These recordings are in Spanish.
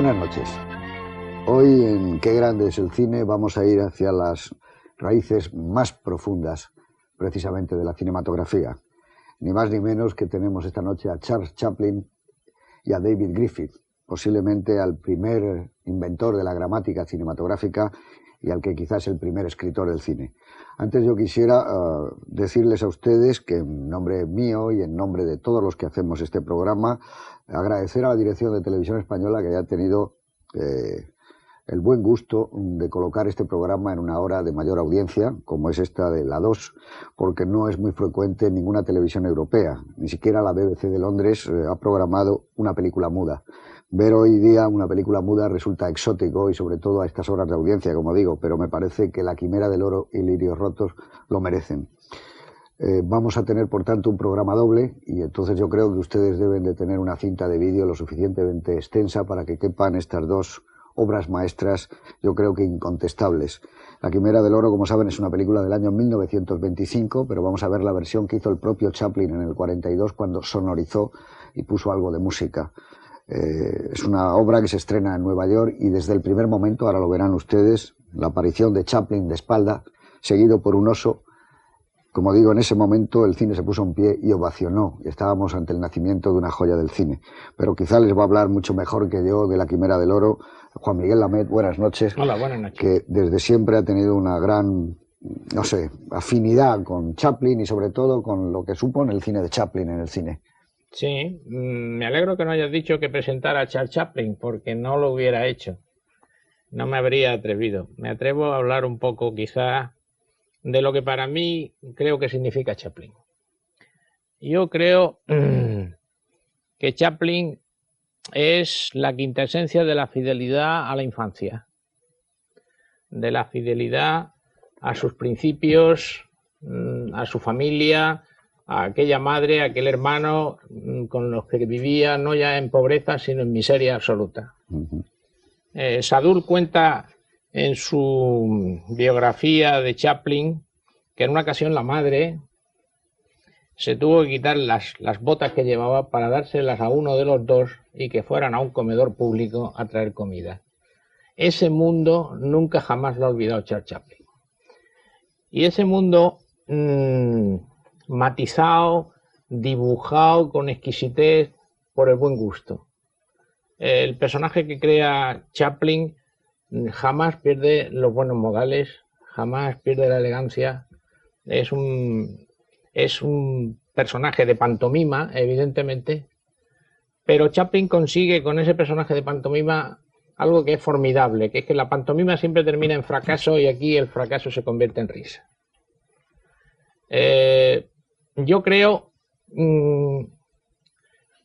buenas noches. Hoy en Qué grande es el cine vamos a ir hacia las raíces más profundas, precisamente, de la cinematografía. Ni más ni menos que tenemos esta noche a Charles Chaplin y a David Griffith, posiblemente al primer inventor de la gramática cinematográfica y al que quizás es el primer escritor del cine. Antes yo quisiera decirles a ustedes que en nombre mío y en nombre de todos los que hacemos este programa, agradecer a la Dirección de Televisión Española que haya tenido el buen gusto de colocar este programa en una hora de mayor audiencia, como es esta de la 2, porque no es muy frecuente en ninguna televisión europea. Ni siquiera la BBC de Londres ha programado una película muda. Ver hoy día una película muda resulta exótico y sobre todo a estas horas de audiencia, como digo, pero me parece que La Quimera del Oro y Lirios Rotos lo merecen. Vamos a tener, por tanto, un programa doble y entonces yo creo que ustedes deben de tener una cinta de vídeo lo suficientemente extensa para que quepan estas dos obras maestras, yo creo que incontestables. La Quimera del Oro, como saben, es una película del año 1925, pero vamos a ver la versión que hizo el propio Chaplin en el 42 cuando sonorizó y puso algo de música. Es una obra que se estrena en Nueva York y desde el primer momento, ahora lo verán ustedes, la aparición de Chaplin de espalda, seguido por un oso. Como digo, en ese momento el cine se puso en pie y ovacionó. Y estábamos ante el nacimiento de una joya del cine. Pero quizá les va a hablar mucho mejor que yo de La Quimera del Oro Juan Miguel Lamet. Buenas noches. Hola, buenas noches. Que desde siempre ha tenido una gran, no sé, afinidad con Chaplin y sobre todo con lo que supone el cine de Chaplin en el cine. Sí, me alegro que no hayas dicho que presentara a Charles Chaplin, porque no lo hubiera hecho. No me habría atrevido. Me atrevo a hablar un poco, quizá, de lo que para mí creo que significa Chaplin. Yo creo que Chaplin es la quintesencia de la fidelidad a la infancia, de la fidelidad a sus principios, a su familia, a aquella madre, a aquel hermano con los que vivía no ya en pobreza, sino en miseria absoluta. Sadoul cuenta en su biografía de Chaplin que en una ocasión la madre se tuvo que quitar las botas que llevaba para dárselas a uno de los dos y que fueran a un comedor público a traer comida. Ese mundo nunca jamás lo ha olvidado Charles Chaplin. Y ese mundo matizado, dibujado con exquisitez por el buen gusto. El personaje que crea Chaplin jamás pierde los buenos modales, jamás pierde la elegancia. Es un personaje de pantomima, evidentemente, pero Chaplin consigue con ese personaje de pantomima algo que es formidable, que es que la pantomima siempre termina en fracaso y aquí el fracaso se convierte en risa. Yo creo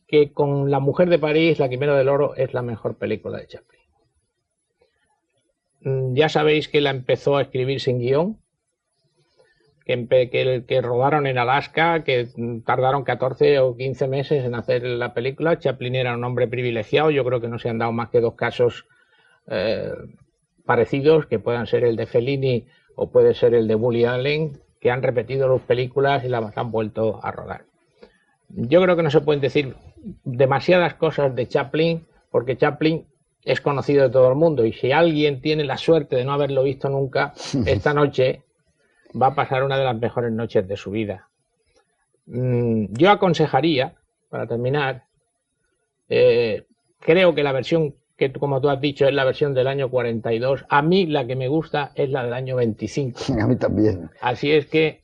que con La Mujer de París, La Quimera del Oro es la mejor película de Chaplin. Ya sabéis que la empezó a escribir sin guión, que rodaron en Alaska, que tardaron 14 o 15 meses en hacer la película. Chaplin era un hombre privilegiado, yo creo que no se han dado más que dos casos parecidos, que puedan ser el de Fellini o puede ser el de Woody Allen, que han repetido las películas y las han vuelto a rodar. Yo creo que no se pueden decir demasiadas cosas de Chaplin, porque Chaplin es conocido de todo el mundo y si alguien tiene la suerte de no haberlo visto nunca, esta noche va a pasar una de las mejores noches de su vida. Yo aconsejaría, para terminar, creo que la versión que, como tú has dicho, es la versión del año 42. A mí la que me gusta es la del año 25. A mí también. Así es que,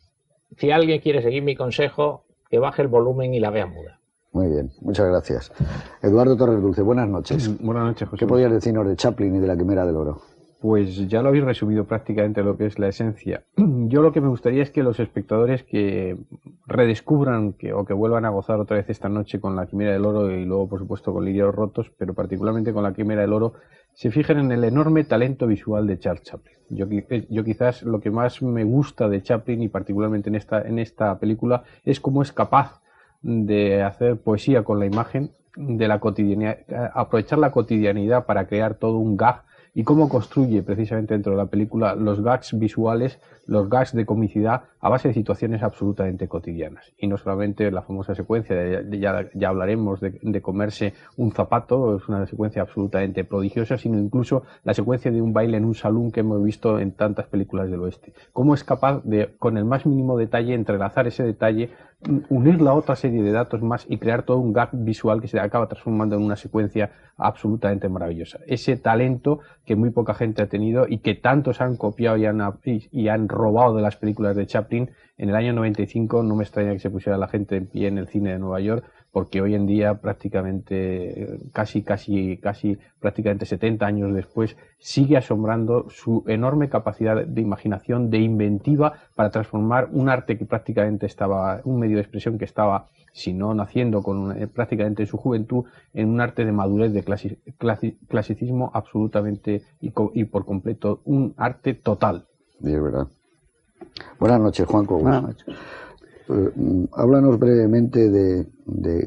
si alguien quiere seguir mi consejo, que baje el volumen y la vea muda. Muy bien, muchas gracias. Eduardo Torres Dulce, buenas noches. Buenas noches, José. ¿Qué podías decirnos de Chaplin y de La Quimera del Oro? Pues ya lo habéis resumido prácticamente lo que es la esencia. Yo lo que me gustaría es que los espectadores que redescubran o que vuelvan a gozar otra vez esta noche con La Quimera del Oro y luego, por supuesto, con Lirios Rotos, pero particularmente con La Quimera del Oro, se fijen en el enorme talento visual de Charles Chaplin. Yo quizás lo que más me gusta de Chaplin y particularmente en esta película es cómo es capaz de hacer poesía con la imagen, de la cotidianidad, aprovechar la cotidianidad para crear todo un gag y cómo construye precisamente dentro de la película los gags visuales, los gags de comicidad a base de situaciones absolutamente cotidianas. Y no solamente la famosa secuencia, ya hablaremos de comerse un zapato, es una secuencia absolutamente prodigiosa, sino incluso la secuencia de un baile en un salón que hemos visto en tantas películas del oeste. Cómo es capaz de, con el más mínimo detalle, entrelazar ese detalle, unirla a otra serie de datos más y crear todo un gag visual que se acaba transformando en una secuencia absolutamente maravillosa. Ese talento que muy poca gente ha tenido y que tantos han copiado y han robado de las películas de Chaplin. En el año 95 no me extraña que se pusiera la gente en pie en el cine de Nueva York, porque hoy en día prácticamente, casi prácticamente 70 años después, sigue asombrando su enorme capacidad de imaginación, de inventiva, para transformar un arte que prácticamente estaba, un medio de expresión que estaba, si no naciendo prácticamente en su juventud, en un arte de madurez, de clasicismo absolutamente y por completo, un arte total. Sí, es verdad. Buenas noches, Juanco. Buenas noches. Háblanos brevemente de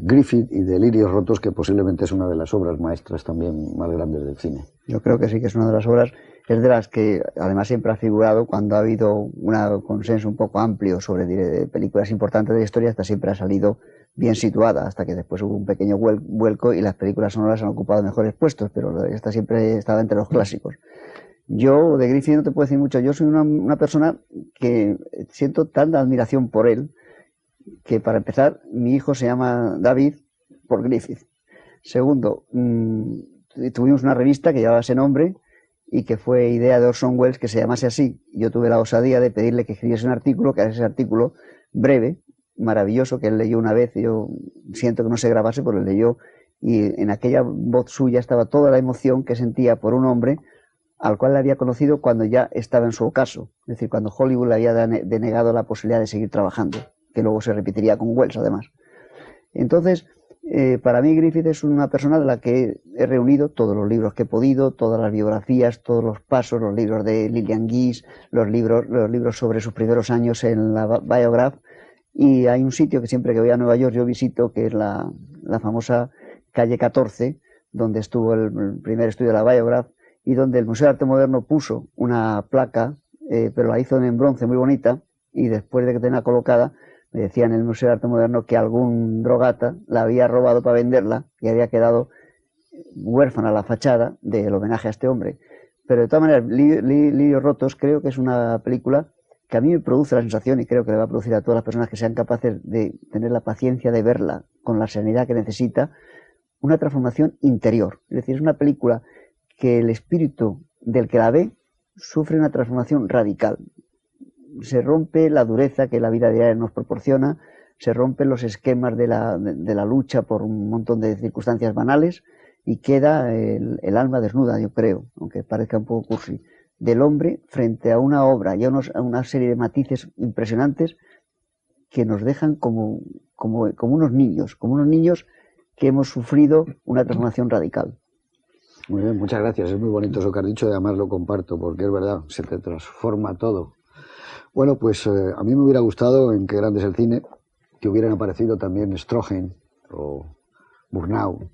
Griffith y de Lirios Rotos, que posiblemente es una de las obras maestras también más grandes del cine. Yo creo que sí, que es una de las obras, es de las que además siempre ha figurado cuando ha habido un consenso un poco amplio sobre películas importantes de la historia. Esta siempre ha salido bien situada, hasta que después hubo un pequeño vuelco y las películas sonoras han ocupado mejores puestos, pero esta siempre estaba entre los clásicos. Yo de Griffith no te puedo decir mucho. Yo soy una persona que siento tanta admiración por él, que para empezar, mi hijo se llama David por Griffith. Segundo, tuvimos una revista que llevaba ese nombre y que fue idea de Orson Welles que se llamase así. Yo tuve la osadía de pedirle que escribiese un artículo, que era ese artículo breve, maravilloso, que él leyó una vez. Yo siento que no se grabase, pero él leyó, y en aquella voz suya estaba toda la emoción que sentía por un hombre al cual le había conocido cuando ya estaba en su ocaso, es decir, cuando Hollywood le había denegado la posibilidad de seguir trabajando, que luego se repetiría con Welles además. Entonces, para mí Griffith es una persona de la que he reunido todos los libros que he podido, todas las biografías, todos los pasos, los libros de Lillian Gish, los libros sobre sus primeros años en la Biograph, y hay un sitio que siempre que voy a Nueva York yo visito, que es la famosa calle 14, donde estuvo el primer estudio de la Biograph, y donde el Museo de Arte Moderno puso una placa, pero la hizo en bronce muy bonita, y después de que tenía colocada, me decían en el Museo de Arte Moderno que algún drogata la había robado para venderla y había quedado huérfana la fachada del homenaje a este hombre. Pero de todas maneras, Lirios Rotos creo que es una película que a mí me produce la sensación, y creo que le va a producir a todas las personas que sean capaces de tener la paciencia de verla con la serenidad que necesita, una transformación interior. Es decir, es una película que el espíritu del que la ve sufre una transformación radical. Se rompe la dureza que la vida diaria nos proporciona, se rompen los esquemas de la lucha por un montón de circunstancias banales, y queda el alma desnuda, yo creo, aunque parezca un poco cursi, del hombre frente a una obra y a una serie de matices impresionantes que nos dejan como unos niños que hemos sufrido una transformación radical. Muy bien, muchas gracias. Es muy bonito eso que has dicho y además lo comparto, porque es verdad, se te transforma todo. Bueno, pues a mí me hubiera gustado, en Qué grande es el cine, que hubieran aparecido también Stroheim o Murnau.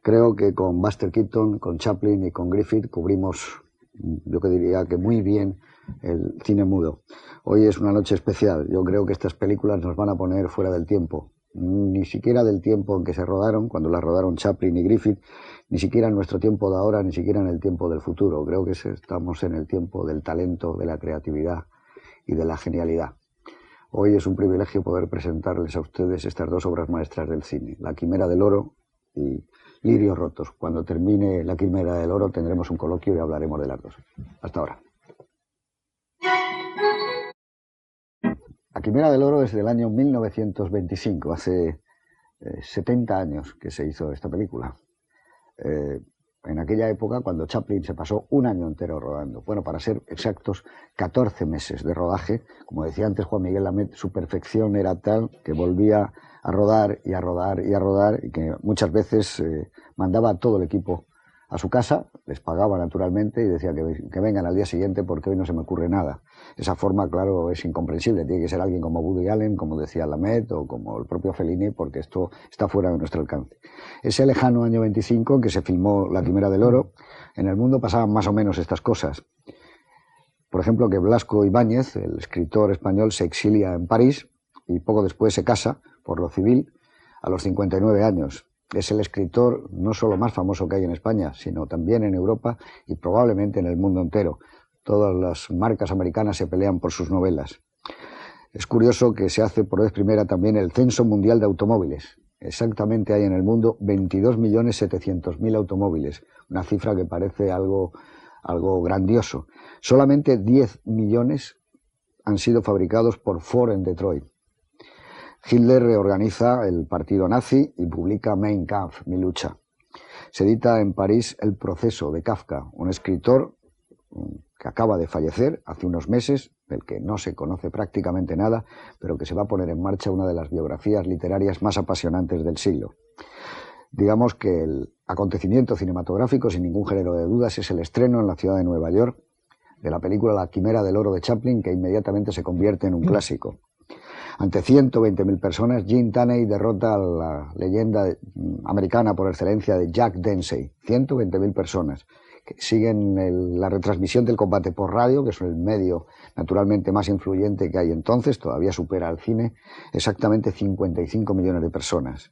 Creo que con Buster Keaton, con Chaplin y con Griffith cubrimos, yo que diría que muy bien, el cine mudo. Hoy es una noche especial. Yo creo que estas películas nos van a poner fuera del tiempo. Ni siquiera del tiempo en que se rodaron, cuando las rodaron Chaplin y Griffith, ni siquiera en nuestro tiempo de ahora, ni siquiera en el tiempo del futuro. Creo que estamos en el tiempo del talento, de la creatividad y de la genialidad. Hoy es un privilegio poder presentarles a ustedes estas dos obras maestras del cine, La Quimera del Oro y Lirios Rotos. Cuando termine La Quimera del Oro tendremos un coloquio y hablaremos de las dos. Hasta ahora. La Quimera del Oro es del año 1925, hace 70 años que se hizo esta película. En aquella época, cuando Chaplin se pasó un año entero rodando. Bueno, para ser exactos, 14 meses de rodaje. Como decía antes Juan Miguel Lamet, su perfección era tal que volvía a rodar y a rodar y a rodar, y que muchas veces mandaba a todo el equipo a su casa, les pagaba naturalmente y decía que vengan al día siguiente porque hoy no se me ocurre nada. Esa forma, claro, es incomprensible. Tiene que ser alguien como Woody Allen, como decía Lamet, o como el propio Fellini, porque esto está fuera de nuestro alcance. Ese lejano año 25 en que se filmó La Quimera del Oro, en el mundo pasaban más o menos estas cosas. Por ejemplo, que Blasco Ibáñez, el escritor español, se exilia en París y poco después se casa, por lo civil, a los 59 años. Es el escritor no solo más famoso que hay en España, sino también en Europa y probablemente en el mundo entero. Todas las marcas americanas se pelean por sus novelas. Es curioso que se hace por vez primera también el Censo Mundial de Automóviles. Exactamente hay en el mundo 22.700.000 automóviles, una cifra que parece algo grandioso. Solamente 10 millones han sido fabricados por Ford en Detroit. Hitler reorganiza el partido nazi y publica Mein Kampf, mi lucha. Se edita en París El proceso de Kafka, un escritor que acaba de fallecer hace unos meses, del que no se conoce prácticamente nada, pero que se va a poner en marcha una de las biografías literarias más apasionantes del siglo. Digamos que el acontecimiento cinematográfico, sin ningún género de dudas, es el estreno en la ciudad de Nueva York de la película La Quimera del Oro de Chaplin, que inmediatamente se convierte en un clásico. Ante 120.000 personas, Jim Taney derrota a la leyenda americana por excelencia de Jack Dempsey. 120.000 personas que siguen la retransmisión del combate por radio, que es el medio naturalmente más influyente que hay entonces, todavía supera al cine, exactamente 55 millones de personas.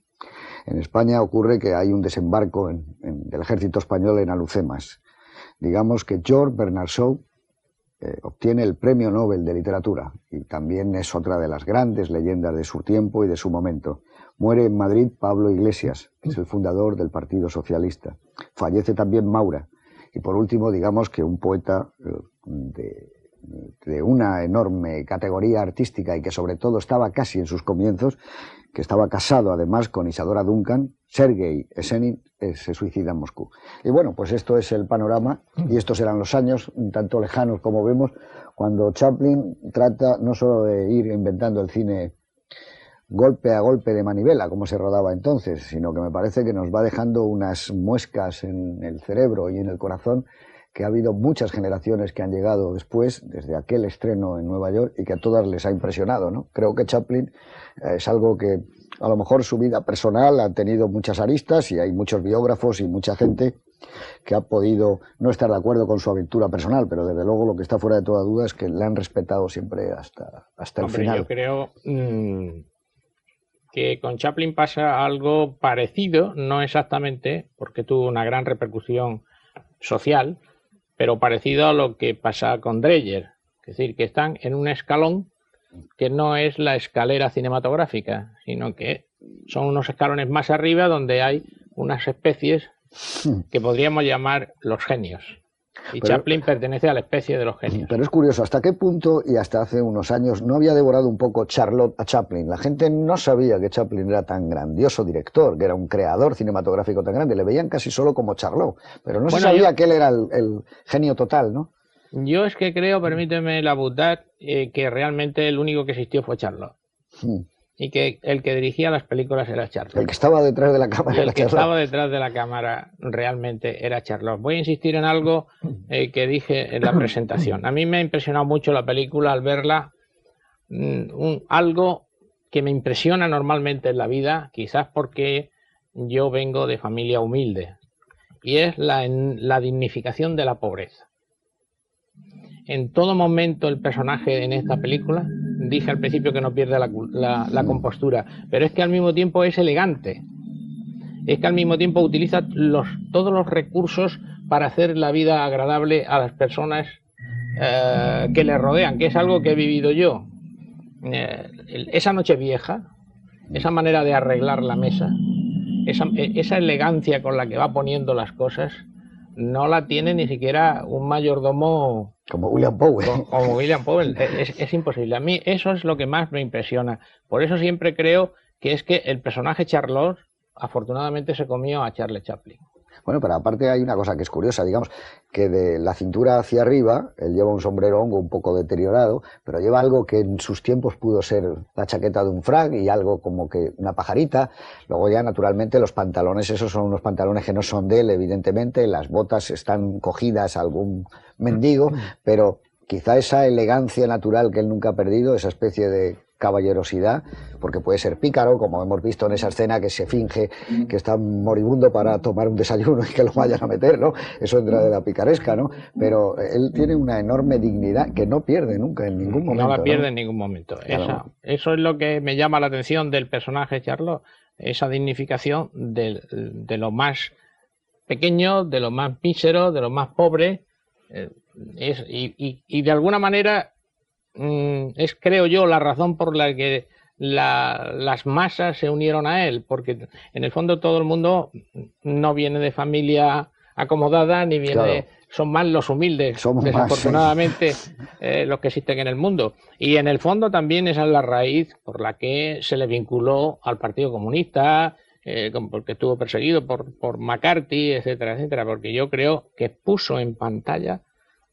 En España ocurre que hay un desembarco del ejército español en Alhucemas. Digamos que George Bernard Shaw obtiene el Premio Nobel de Literatura y también es otra de las grandes leyendas de su tiempo y de su momento. Muere en Madrid Pablo Iglesias, que es el fundador del Partido Socialista. Fallece también Maura. Y por último, digamos que un poeta de una enorme categoría artística y que sobre todo estaba casi en sus comienzos, que estaba casado además con Isadora Duncan, Sergei Esenin, se suicida en Moscú. Y bueno, pues esto es el panorama y estos eran los años, un tanto lejanos como vemos, cuando Chaplin trata no solo de ir inventando el cine golpe a golpe de manivela, como se rodaba entonces, sino que me parece que nos va dejando unas muescas en el cerebro y en el corazón, que ha habido muchas generaciones que han llegado después, desde aquel estreno en Nueva York, y que a todas les ha impresionado, ¿no? Creo que Chaplin es algo que, a lo mejor su vida personal ha tenido muchas aristas y hay muchos biógrafos y mucha gente que ha podido no estar de acuerdo con su aventura personal, pero desde luego lo que está fuera de toda duda es que le han respetado siempre hasta el final. Yo creo que con Chaplin pasa algo parecido, no exactamente, porque tuvo una gran repercusión social, pero parecido a lo que pasa con Dreyer. Es decir, que están en un escalón que no es la escalera cinematográfica, sino que son unos escalones más arriba donde hay unas especies que podríamos llamar los genios. Y Chaplin pertenece a la especie de los genios. Pero es curioso, ¿hasta qué punto, y hasta hace unos años, no había devorado un poco Charlotte a Chaplin? La gente no sabía que Chaplin era tan grandioso director, que era un creador cinematográfico tan grande. Le veían casi solo como Charlot, pero no se sabía que él era el genio total, ¿no? Yo es que creo, permíteme la butad, que realmente el único que existió fue Charlot. Y que el que dirigía las películas era Charlot. El que estaba detrás de la cámara era Charlot. El que estaba detrás de la cámara realmente era Charlot. Voy a insistir en algo que dije en la presentación. A mí me ha impresionado mucho la película al verla. Algo que me impresiona normalmente en la vida, quizás porque yo vengo de familia humilde, y es la dignificación de la pobreza. En todo momento el personaje en esta película, dije al principio que no pierde la compostura, pero es que al mismo tiempo es elegante, es que al mismo tiempo utiliza todos los recursos para hacer la vida agradable a las personas que le rodean, que es algo que he vivido yo. Esa noche vieja, esa manera de arreglar la mesa, esa elegancia con la que va poniendo las cosas, no la tiene ni siquiera un mayordomo como William Powell. Como William Powell. Es imposible. A mí eso es lo que más me impresiona. Por eso siempre creo que es que el personaje Charlot afortunadamente se comió a Charlie Chaplin. Bueno, pero aparte hay una cosa que es curiosa, digamos, que de la cintura hacia arriba, él lleva un sombrero hongo un poco deteriorado, pero lleva algo que en sus tiempos pudo ser la chaqueta de un frag y algo como que una pajarita. Luego ya, naturalmente, los pantalones, esos son unos pantalones que no son de él, evidentemente, las botas están cogidas a algún mendigo, pero quizá esa elegancia natural que él nunca ha perdido, esa especie de caballerosidad, porque puede ser pícaro, como hemos visto en esa escena que se finge que está moribundo para tomar un desayuno y que lo vayan a meter, ¿no? Eso entra de la picaresca, ¿no? Pero él tiene una enorme dignidad que no pierde nunca en ningún momento. No la pierde en ningún momento. Claro. Eso es lo que me llama la atención del personaje Charlot, esa dignificación de lo más pequeño, de lo más mísero, de lo más pobre, y de alguna manera es, creo yo, la razón por la que las masas se unieron a él, porque en el fondo todo el mundo no viene de familia acomodada, ni viene, claro, son más los humildes, somos desafortunadamente más, sí, los que existen en el mundo. Y en el fondo también esa es la raíz por la que se le vinculó al Partido Comunista, porque estuvo perseguido por McCarthy, etcétera, etcétera, porque yo creo que puso en pantalla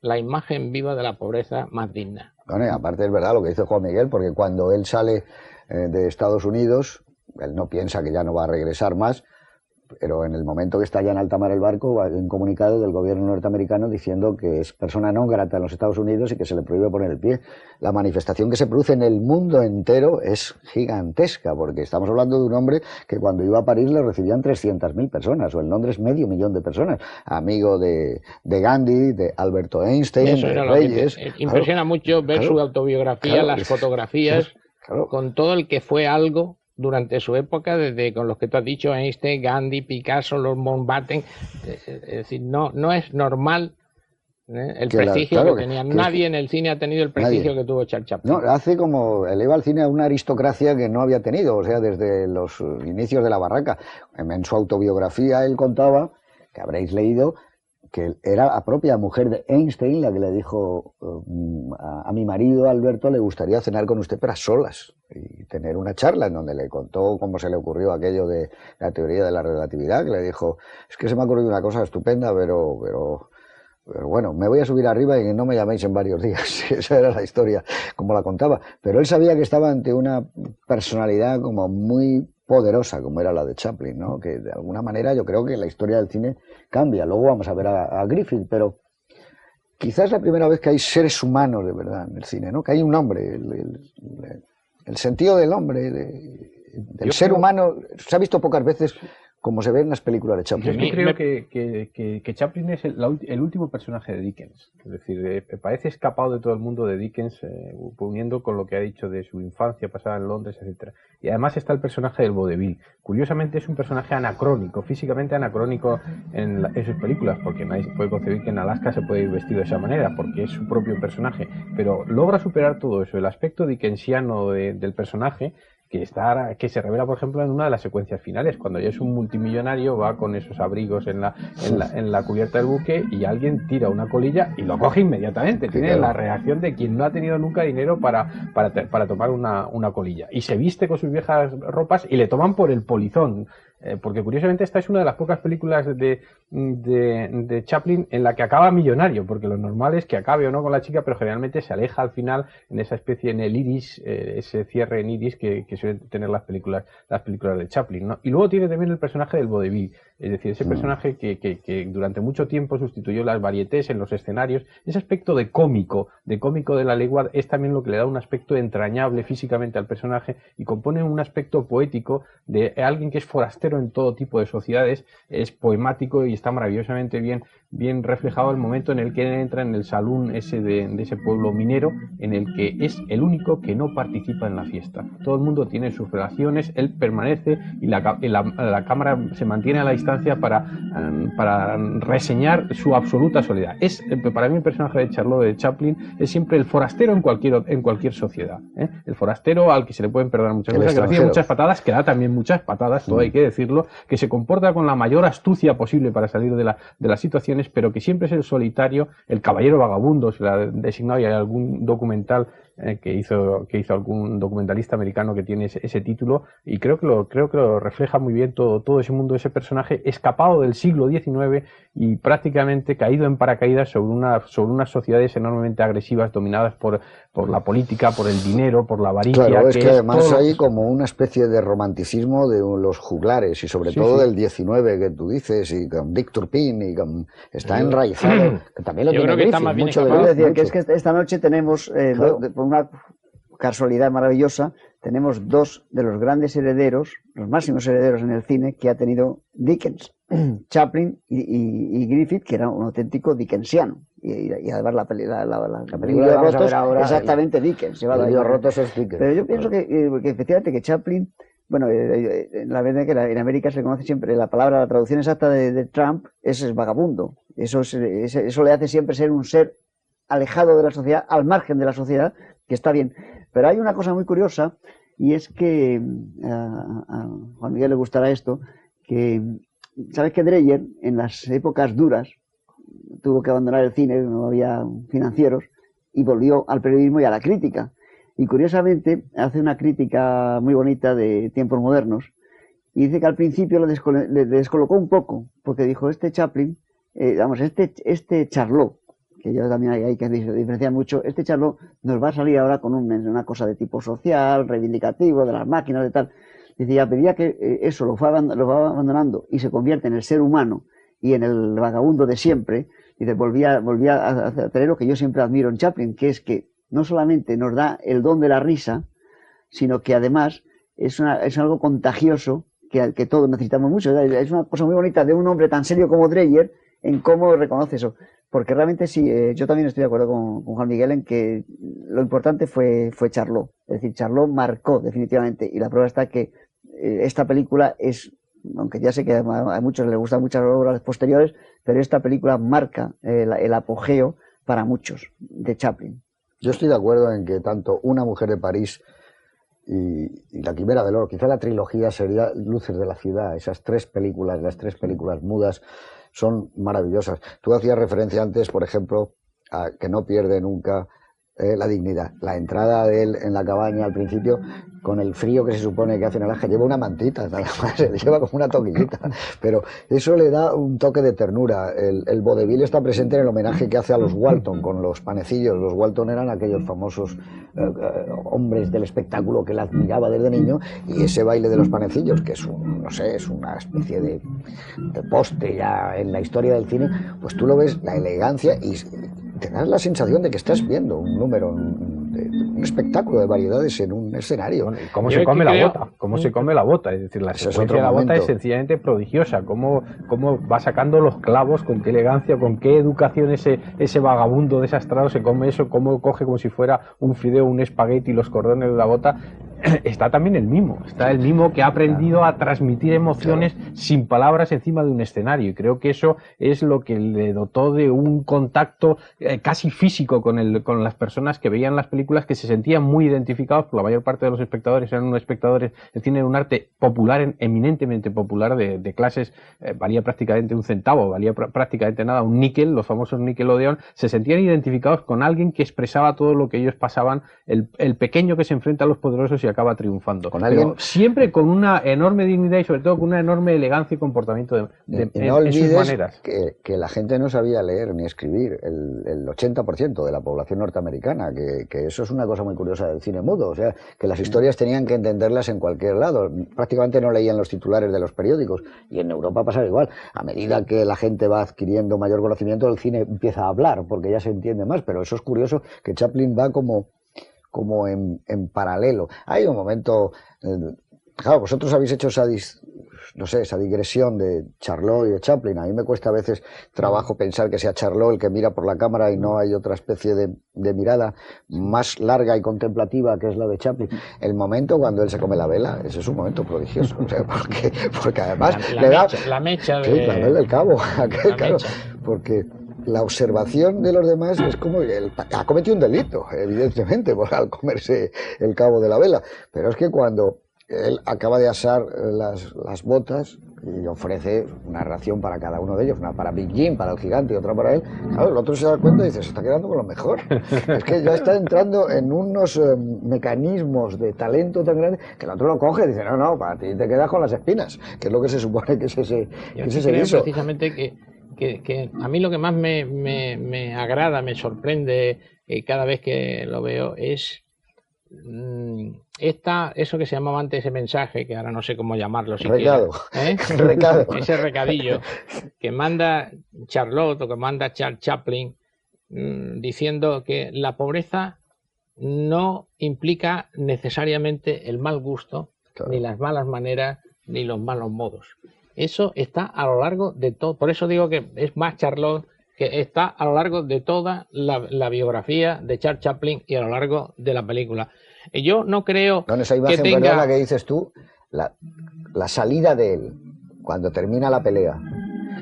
la imagen viva de la pobreza más digna. Bueno, y aparte es verdad lo que dice Juan Miguel, porque cuando él sale de Estados Unidos, él no piensa que ya no va a regresar más, pero en el momento que está ya en alta mar el barco, hay un comunicado del gobierno norteamericano diciendo que es persona non grata en los Estados Unidos y que se le prohíbe poner el pie. La manifestación que se produce en el mundo entero es gigantesca, porque estamos hablando de un hombre que cuando iba a París le recibían 300.000 personas, o en Londres 500.000 de personas, amigo de Gandhi, de Alberto Einstein, eso de Reyes. Impresiona claro, mucho ver su autobiografía, claro, las fotografías, claro, con todo el que fue algo durante su época, desde con los que tú has dicho, Einstein, Gandhi, Picasso, Lord Mountbatten. Es decir, no es normal el prestigio claro, que tenía. Nadie en el cine ha tenido el prestigio que tuvo Charles Chaplin. No, hace como eleva al cine a una aristocracia que no había tenido, o sea, desde los inicios de la barraca. En su autobiografía él contaba, que habréis leído, que era la propia mujer de Einstein la que le dijo a mi marido Alberto le gustaría cenar con usted pero a solas y tener una charla en donde le contó cómo se le ocurrió aquello de la teoría de la relatividad, que le dijo, es que se me ha ocurrido una cosa estupenda, pero bueno, me voy a subir arriba y no me llaméis en varios días. Esa era la historia, como la contaba. Pero él sabía que estaba ante una personalidad como muy poderosa, como era la de Chaplin, ¿no? Que de alguna manera yo creo que la historia del cine cambia. Luego vamos a ver a Griffith, pero quizás es la primera vez que hay seres humanos de verdad en el cine, ¿no? Que hay un hombre, el sentido del hombre, del ser humano, se ha visto pocas veces como se ve en las películas de Chaplin. Yo creo que Chaplin es el último personaje de Dickens. Es decir, parece escapado de todo el mundo de Dickens, uniendo con lo que ha dicho de su infancia pasada en Londres, etcétera. Y además está el personaje del vodevil. Curiosamente es un personaje anacrónico, físicamente anacrónico en sus películas, porque nadie puede concebir que en Alaska se puede ir vestido de esa manera, porque es su propio personaje. Pero logra superar todo eso. El aspecto dickensiano del personaje, que se revela, por ejemplo, en una de las secuencias finales, cuando ya es un multimillonario, va con esos abrigos en la cubierta del buque y alguien tira una colilla y lo coge inmediatamente. Tiene claro, la reacción de quien no ha tenido nunca dinero para tomar una colilla. Y se viste con sus viejas ropas y le toman por el polizón. Porque curiosamente esta es una de las pocas películas de Chaplin en la que acaba millonario, porque lo normal es que acabe o no con la chica, pero generalmente se aleja al final en esa especie, en el iris, ese cierre en iris que suelen tener las películas de Chaplin, ¿no? Y luego tiene también el personaje del vodevil, es decir, ese personaje que durante mucho tiempo sustituyó las varietés en los escenarios. Ese aspecto de cómico de la legua es también lo que le da un aspecto entrañable físicamente al personaje y compone un aspecto poético de alguien que es forastero en todo tipo de sociedades, es poemático y está maravillosamente bien reflejado el momento en el que él entra en el salón ese de ese pueblo minero, en el que es el único que no participa en la fiesta. Todo el mundo tiene sus relaciones, él permanece y la cámara se mantiene a la distancia para reseñar su absoluta soledad. Para mí el personaje de Charlot de Chaplin es siempre el forastero en cualquier sociedad, ¿eh? El forastero al que se le pueden perdonar muchas cosas, que recibe muchas patadas, que da también muchas patadas, todo hay que decirlo, que se comporta con la mayor astucia posible para salir de las situaciones, pero que siempre es el solitario, el caballero vagabundo, se le ha designado, y hay algún documental que hizo algún documentalista americano que tiene ese título, y creo que lo refleja muy bien todo ese mundo, ese personaje escapado del siglo XIX y prácticamente caído en paracaídas sobre unas sociedades enormemente agresivas, dominadas por la política, por el dinero, por la avaricia. Claro, es que además hay como una especie de romanticismo de los juglares, y sobre todo del 19 que tú dices, y con Dick Turpin, y está enraizado, que también lo yo tiene creo que está Griffith, más bien mucho de escapado. Griffith, decir, que es que esta noche tenemos, Claro. por una casualidad maravillosa, tenemos dos de los grandes herederos, los máximos herederos en el cine que ha tenido Dickens, Chaplin y Griffith, que era un auténtico dickensiano. Y además la película de vamos a Rotos, ver ahora, exactamente Dickens. El Dios Rotos es Dickens. Pero yo pienso que efectivamente que Chaplin, bueno, la verdad es que en América se conoce siempre la traducción exacta de Trump es vagabundo. Eso le hace siempre ser un ser alejado de la sociedad, al margen de la sociedad, que está bien. Pero hay una cosa muy curiosa, y es que a Juan Miguel le gustará esto, que sabes que Dreyer, en las épocas duras, tuvo que abandonar el cine, no había financieros, y volvió al periodismo y a la crítica. Y curiosamente hace una crítica muy bonita de tiempos modernos, y dice que al principio le descolocó un poco, porque dijo, este Chaplin, este Charlot, que yo también hay que diferenciar mucho, este Charlot nos va a salir ahora con una cosa de tipo social, reivindicativo, de las máquinas, de tal. Dice, a medida que eso lo va abandonando y se convierte en el ser humano y en el vagabundo de siempre, dice, volvía a tener lo que yo siempre admiro en Chaplin, que es que no solamente nos da el don de la risa, sino que además es algo contagioso que todos necesitamos mucho. Es una cosa muy bonita de un hombre tan serio como Dreyer en cómo reconoce eso. Porque realmente sí, yo también estoy de acuerdo con Juan Miguel en que lo importante fue Charlot. Es decir, Charlot marcó definitivamente, y la prueba está que esta película es, aunque ya sé que a muchos les gustan muchas obras posteriores, pero esta película marca el apogeo para muchos de Chaplin. Yo estoy de acuerdo en que tanto Una mujer de París y La quimera del oro, quizá la trilogía sería Luces de la ciudad, esas las tres películas mudas, son maravillosas. Tú hacías referencia antes, por ejemplo, a que no pierde nunca la dignidad. La entrada de él en la cabaña al principio, con el frío que se supone que hace en Alaska, lleva una mantita, nada más, lleva como una toquillita, pero eso le da un toque de ternura. El vodevil está presente en el homenaje que hace a los Walton con los panecillos. Los Walton eran aquellos famosos hombres del espectáculo que él admiraba desde niño, y ese baile de los panecillos, que es es una especie de poste ya en la historia del cine, pues tú lo ves, la elegancia, y te das la sensación de que estás viendo un número, un espectáculo de variedades en un escenario. Bueno, ¿cómo se come la bota? ¿Cómo se come la bota? Es decir, la secuencia de la bota es sencillamente prodigiosa. ¿Cómo va sacando los clavos? ¿Con qué elegancia? ¿Con qué educación ese vagabundo desastrado se come eso? ¿Cómo coge como si fuera un fideo, un espagueti, los cordones de la bota? Está también el mimo. Está el mimo que ha aprendido a transmitir emociones sin palabras encima de un escenario. Y creo que eso es lo que le dotó de un contacto casi físico con las personas que veían las películas, que se sentían muy identificados. Por la mayor parte de los espectadores eran unos espectadores. El cine era un arte popular, eminentemente popular, de clases, valía prácticamente un centavo, valía prácticamente nada, un níquel, los famosos Nickelodeon. Se sentían identificados con alguien que expresaba todo lo que ellos pasaban, el pequeño que se enfrenta a los poderosos y acaba triunfando. Con alguien, pero siempre con una enorme dignidad y sobre todo con una enorme elegancia y comportamiento no en olvides sus maneras. Que la gente no sabía leer ni escribir, el 80% de la población norteamericana, que eso es una cosa muy curiosa del cine mudo, o sea, que las historias tenían que entenderlas en cualquier lado, prácticamente no leían los titulares de los periódicos, y en Europa pasa igual. A medida que la gente va adquiriendo mayor conocimiento, el cine empieza a hablar, porque ya se entiende más, pero eso es curioso, que Chaplin va como en paralelo. Hay un momento, claro, vosotros habéis hecho esa digresión de Charlot y de Chaplin. A mí me cuesta a veces trabajo pensar que sea Charlot el que mira por la cámara y no hay otra especie de mirada más larga y contemplativa que es la de Chaplin. El momento cuando él se come la vela, ese es un momento prodigioso, o sea, porque además la mecha de... Sí, la vela del cabo, claro, porque la observación de los demás es como él ha cometido un delito, evidentemente, al comerse el cabo de la vela, pero es que cuando él acaba de asar las botas, y ofrece una ración para cada uno de ellos, una para Big Jim, para el gigante y otra para él. Claro, el otro se da cuenta y dice, se está quedando con lo mejor. Es que ya está entrando en unos mecanismos de talento tan grandes que el otro lo coge y dice, no, para ti te quedas con las espinas, que es lo que se supone que es ese guiso. Precisamente que a mí lo que más me agrada, me sorprende cada vez que lo veo es eso que se llamaba antes ese mensaje, que ahora no sé cómo llamarlo siquiera, recado. Ese recadillo que manda Charlotte o que manda Charles Chaplin diciendo que la pobreza no implica necesariamente el mal gusto, claro, ni las malas maneras, ni los malos modos. Eso está a lo largo de todo, por eso digo que es más Charlotte, que está a lo largo de toda la biografía de Charles Chaplin y a lo largo de la película. Yo no creo en esa imagen, que tenga... ¿verdad? La que dices tú, la salida de él, cuando termina la pelea,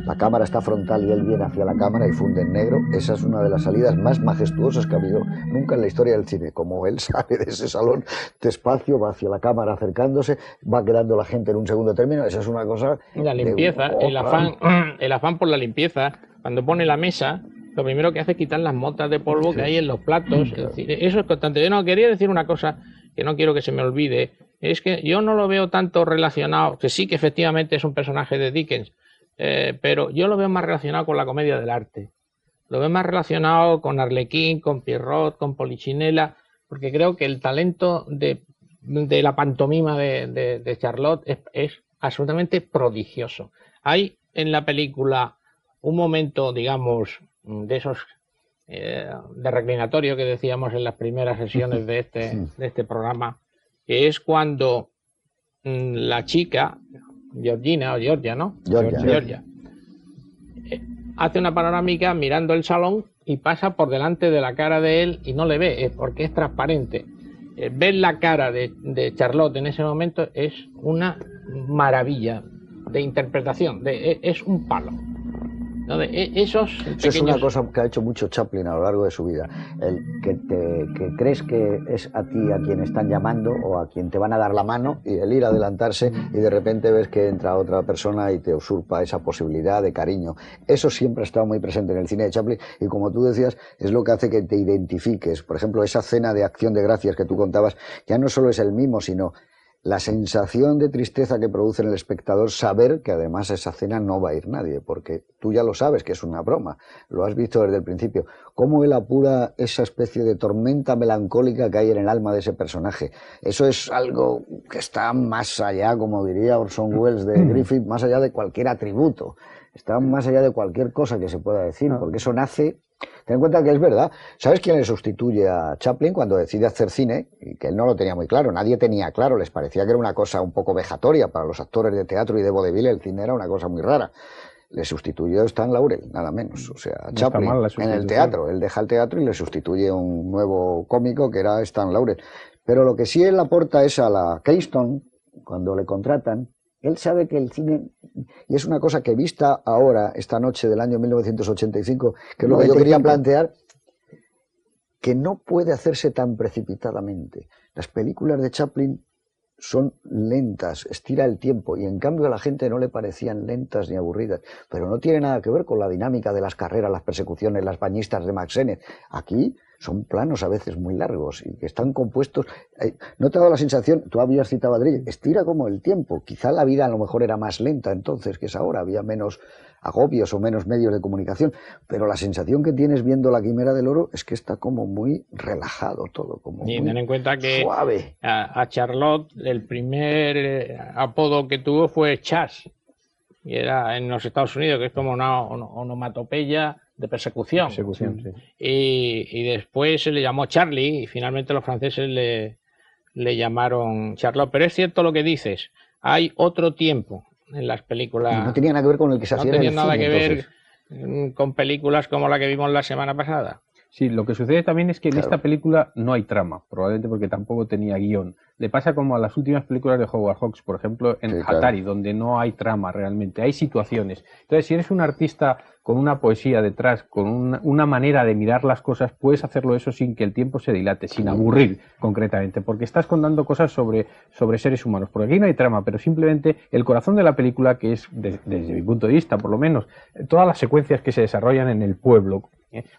la cámara está frontal y él viene hacia la cámara y funde en negro, esa es una de las salidas más majestuosas que ha habido nunca en la historia del cine, como él sale de ese salón despacio, va hacia la cámara acercándose, va quedando la gente en un segundo término, esa es una cosa... La limpieza, el afán por la limpieza, cuando pone la mesa, lo primero que hace es quitar las motas de polvo que hay en los platos, es decir, eso es constante. Yo no quería decir una cosa que no quiero que se me olvide, es que yo no lo veo tanto relacionado, que sí que efectivamente es un personaje de Dickens, pero yo lo veo más relacionado con la comedia del arte. Lo veo más relacionado con Arlequín, con Pierrot, con Polichinela, porque creo que el talento de la pantomima de Charlotte es absolutamente prodigioso. Hay en la película un momento, digamos, de esos de reclinatorio que decíamos en las primeras sesiones de este programa, que es cuando la chica Georgia, ¿no? Georgia. Hace una panorámica mirando el salón y pasa por delante de la cara de él y no le ve, porque es transparente. Ver la cara de Charlotte en ese momento es una maravilla de interpretación, es un palo. ¿No? Eso es una cosa que ha hecho mucho Chaplin a lo largo de su vida, el que crees que es a ti a quien están llamando o a quien te van a dar la mano, y el ir a adelantarse y de repente ves que entra otra persona y te usurpa esa posibilidad de cariño. Eso siempre ha estado muy presente en el cine de Chaplin y, como tú decías, es lo que hace que te identifiques. Por ejemplo, esa cena de Acción de Gracias que tú contabas, ya no solo es el mimo, sino la sensación de tristeza que produce en el espectador saber que además a esa cena no va a ir nadie, porque tú ya lo sabes que es una broma, lo has visto desde el principio. Cómo él apura esa especie de tormenta melancólica que hay en el alma de ese personaje. Eso es algo que está más allá, como diría Orson Welles de Griffith, más allá de cualquier atributo, está más allá de cualquier cosa que se pueda decir, porque eso nace... Ten en cuenta que es verdad. ¿Sabes quién le sustituye a Chaplin cuando decide hacer cine? Y que él no lo tenía muy claro, nadie tenía claro, les parecía que era una cosa un poco vejatoria para los actores de teatro y de vodevil, el cine era una cosa muy rara. Le sustituyó Stan Laurel, nada menos. O sea, no Chaplin en el teatro, él deja el teatro y le sustituye un nuevo cómico que era Stan Laurel. Pero lo que sí él aporta es a la Keystone, cuando le contratan, él sabe que el cine, y es una cosa que vista ahora, esta noche del año 1985, que es lo que yo quería plantear, que no puede hacerse tan precipitadamente. Las películas de Chaplin son lentas, estira el tiempo, y en cambio a la gente no le parecían lentas ni aburridas, pero no tiene nada que ver con la dinámica de las carreras, las persecuciones, las bañistas de Max Sennett. Aquí son planos a veces muy largos y que están compuestos. ¿No te ha dado la sensación, tú habías citado a Dredge, estira como el tiempo? Quizá la vida a lo mejor era más lenta entonces que es ahora, había menos agobios o menos medios de comunicación, pero la sensación que tienes viendo La Quimera del Oro es que está como muy relajado todo, como y muy ten en cuenta que suave. A Charlotte el primer apodo que tuvo fue Chas, y era en los Estados Unidos, que es como una onomatopeya de persecución. Sí. Y después se le llamó Charlie y finalmente los franceses le llamaron Charlotte. Pero es cierto lo que dices, hay otro tiempo en las películas. Y no tenía nada que ver con el que se hacía en el cine. No tenía nada que ver con películas como la que vimos la semana pasada. Sí, lo que sucede también es que en Claro. esta película no hay trama, probablemente porque tampoco tenía guión. Le pasa como a las últimas películas de Howard Hawks, por ejemplo, en Sí, claro. Hatari, donde no hay trama realmente, hay situaciones. Entonces, si eres un artista con una poesía detrás, con una manera de mirar las cosas, puedes hacerlo eso sin que el tiempo se dilate, sin aburrir concretamente, porque estás contando cosas sobre seres humanos. Porque aquí no hay trama, pero simplemente el corazón de la película, que es, desde mi punto de vista, por lo menos, todas las secuencias que se desarrollan en el pueblo,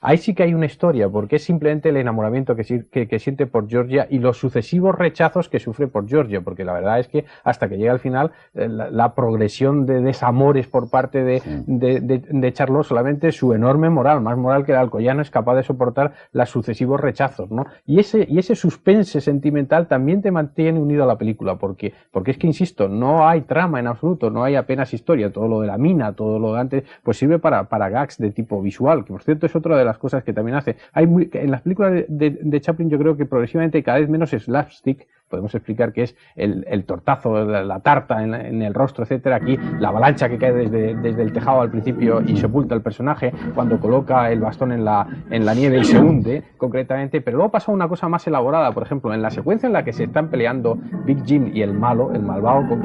ahí sí que hay una historia, porque es simplemente el enamoramiento que siente por Georgia y los sucesivos rechazos que sufre por Georgia, porque la verdad es que hasta que llega al final, la progresión de desamores por parte de Charlotte, solamente su enorme moral, más moral que el alcoyano, es capaz de soportar los sucesivos rechazos, ¿no? Y ese suspense sentimental también te mantiene unido a la película, porque es que, insisto, no hay trama en absoluto, no hay apenas historia, todo lo de la mina, todo lo de antes, pues sirve para gags de tipo visual, que por cierto es otra de las cosas que también hace. En las películas de Chaplin yo creo que progresivamente cada vez menos slapstick, podemos explicar que es el tortazo, la tarta en el rostro, etcétera. Aquí la avalancha que cae desde el tejado al principio y sepulta al personaje cuando coloca el bastón en la nieve y se hunde concretamente, pero luego pasa una cosa más elaborada. Por ejemplo, en la secuencia en la que se están peleando Big Jim y el malvado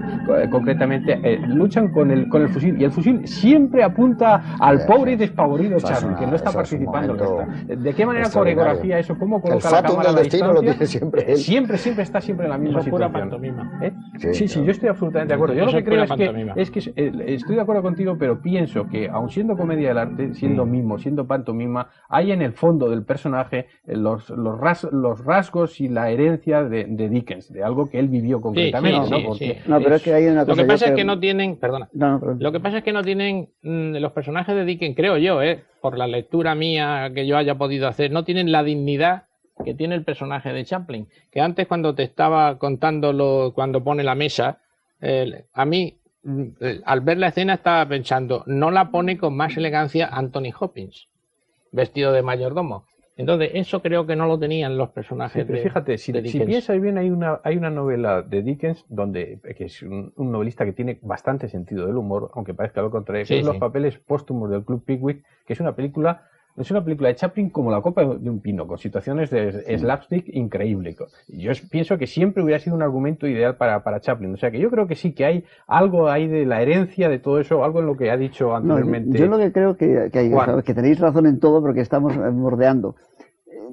concretamente, luchan con el fusil, y el fusil siempre apunta al pobre y despavorido Charlie, que no está participando. ¿De qué manera coreografía eso? ¿Cómo coloca la cámara a la distancia? Lo tiene siempre él. Siempre está en la misma Eso es pura situación. pantomima. Sí, yo estoy absolutamente de acuerdo. Yo lo que creo es que estoy de acuerdo contigo, pero pienso que, aun siendo comedia del arte, siendo mimo, siendo pantomima, hay en el fondo del personaje los rasgos y la herencia de Dickens, de algo que él vivió concretamente. No, pero es que hay una cosa. Lo que pasa es que no tienen, perdona. Perdón. Lo que pasa es que no tienen los personajes de Dickens, creo yo, por la lectura mía que yo haya podido hacer, no tienen la dignidad que tiene el personaje de Chaplin, que antes, cuando te estaba contando cuando pone la mesa, a mí, al ver la escena, estaba pensando, no la pone con más elegancia Anthony Hopkins, vestido de mayordomo. Entonces, eso creo que no lo tenían los personajes. Pero fíjate, si piensas bien, hay una novela de Dickens que es un novelista que tiene bastante sentido del humor, aunque parezca lo contrario, que es Los papeles póstumos del Club Pickwick, que es una película de Chaplin como la copa de un pino, con situaciones de slapstick increíble. Yo pienso que siempre hubiera sido un argumento ideal para Chaplin. O sea que yo creo que sí, que hay algo ahí de la herencia de todo eso, algo en lo que ha dicho anteriormente. Yo lo que creo que tenéis razón en todo, porque estamos bordeando.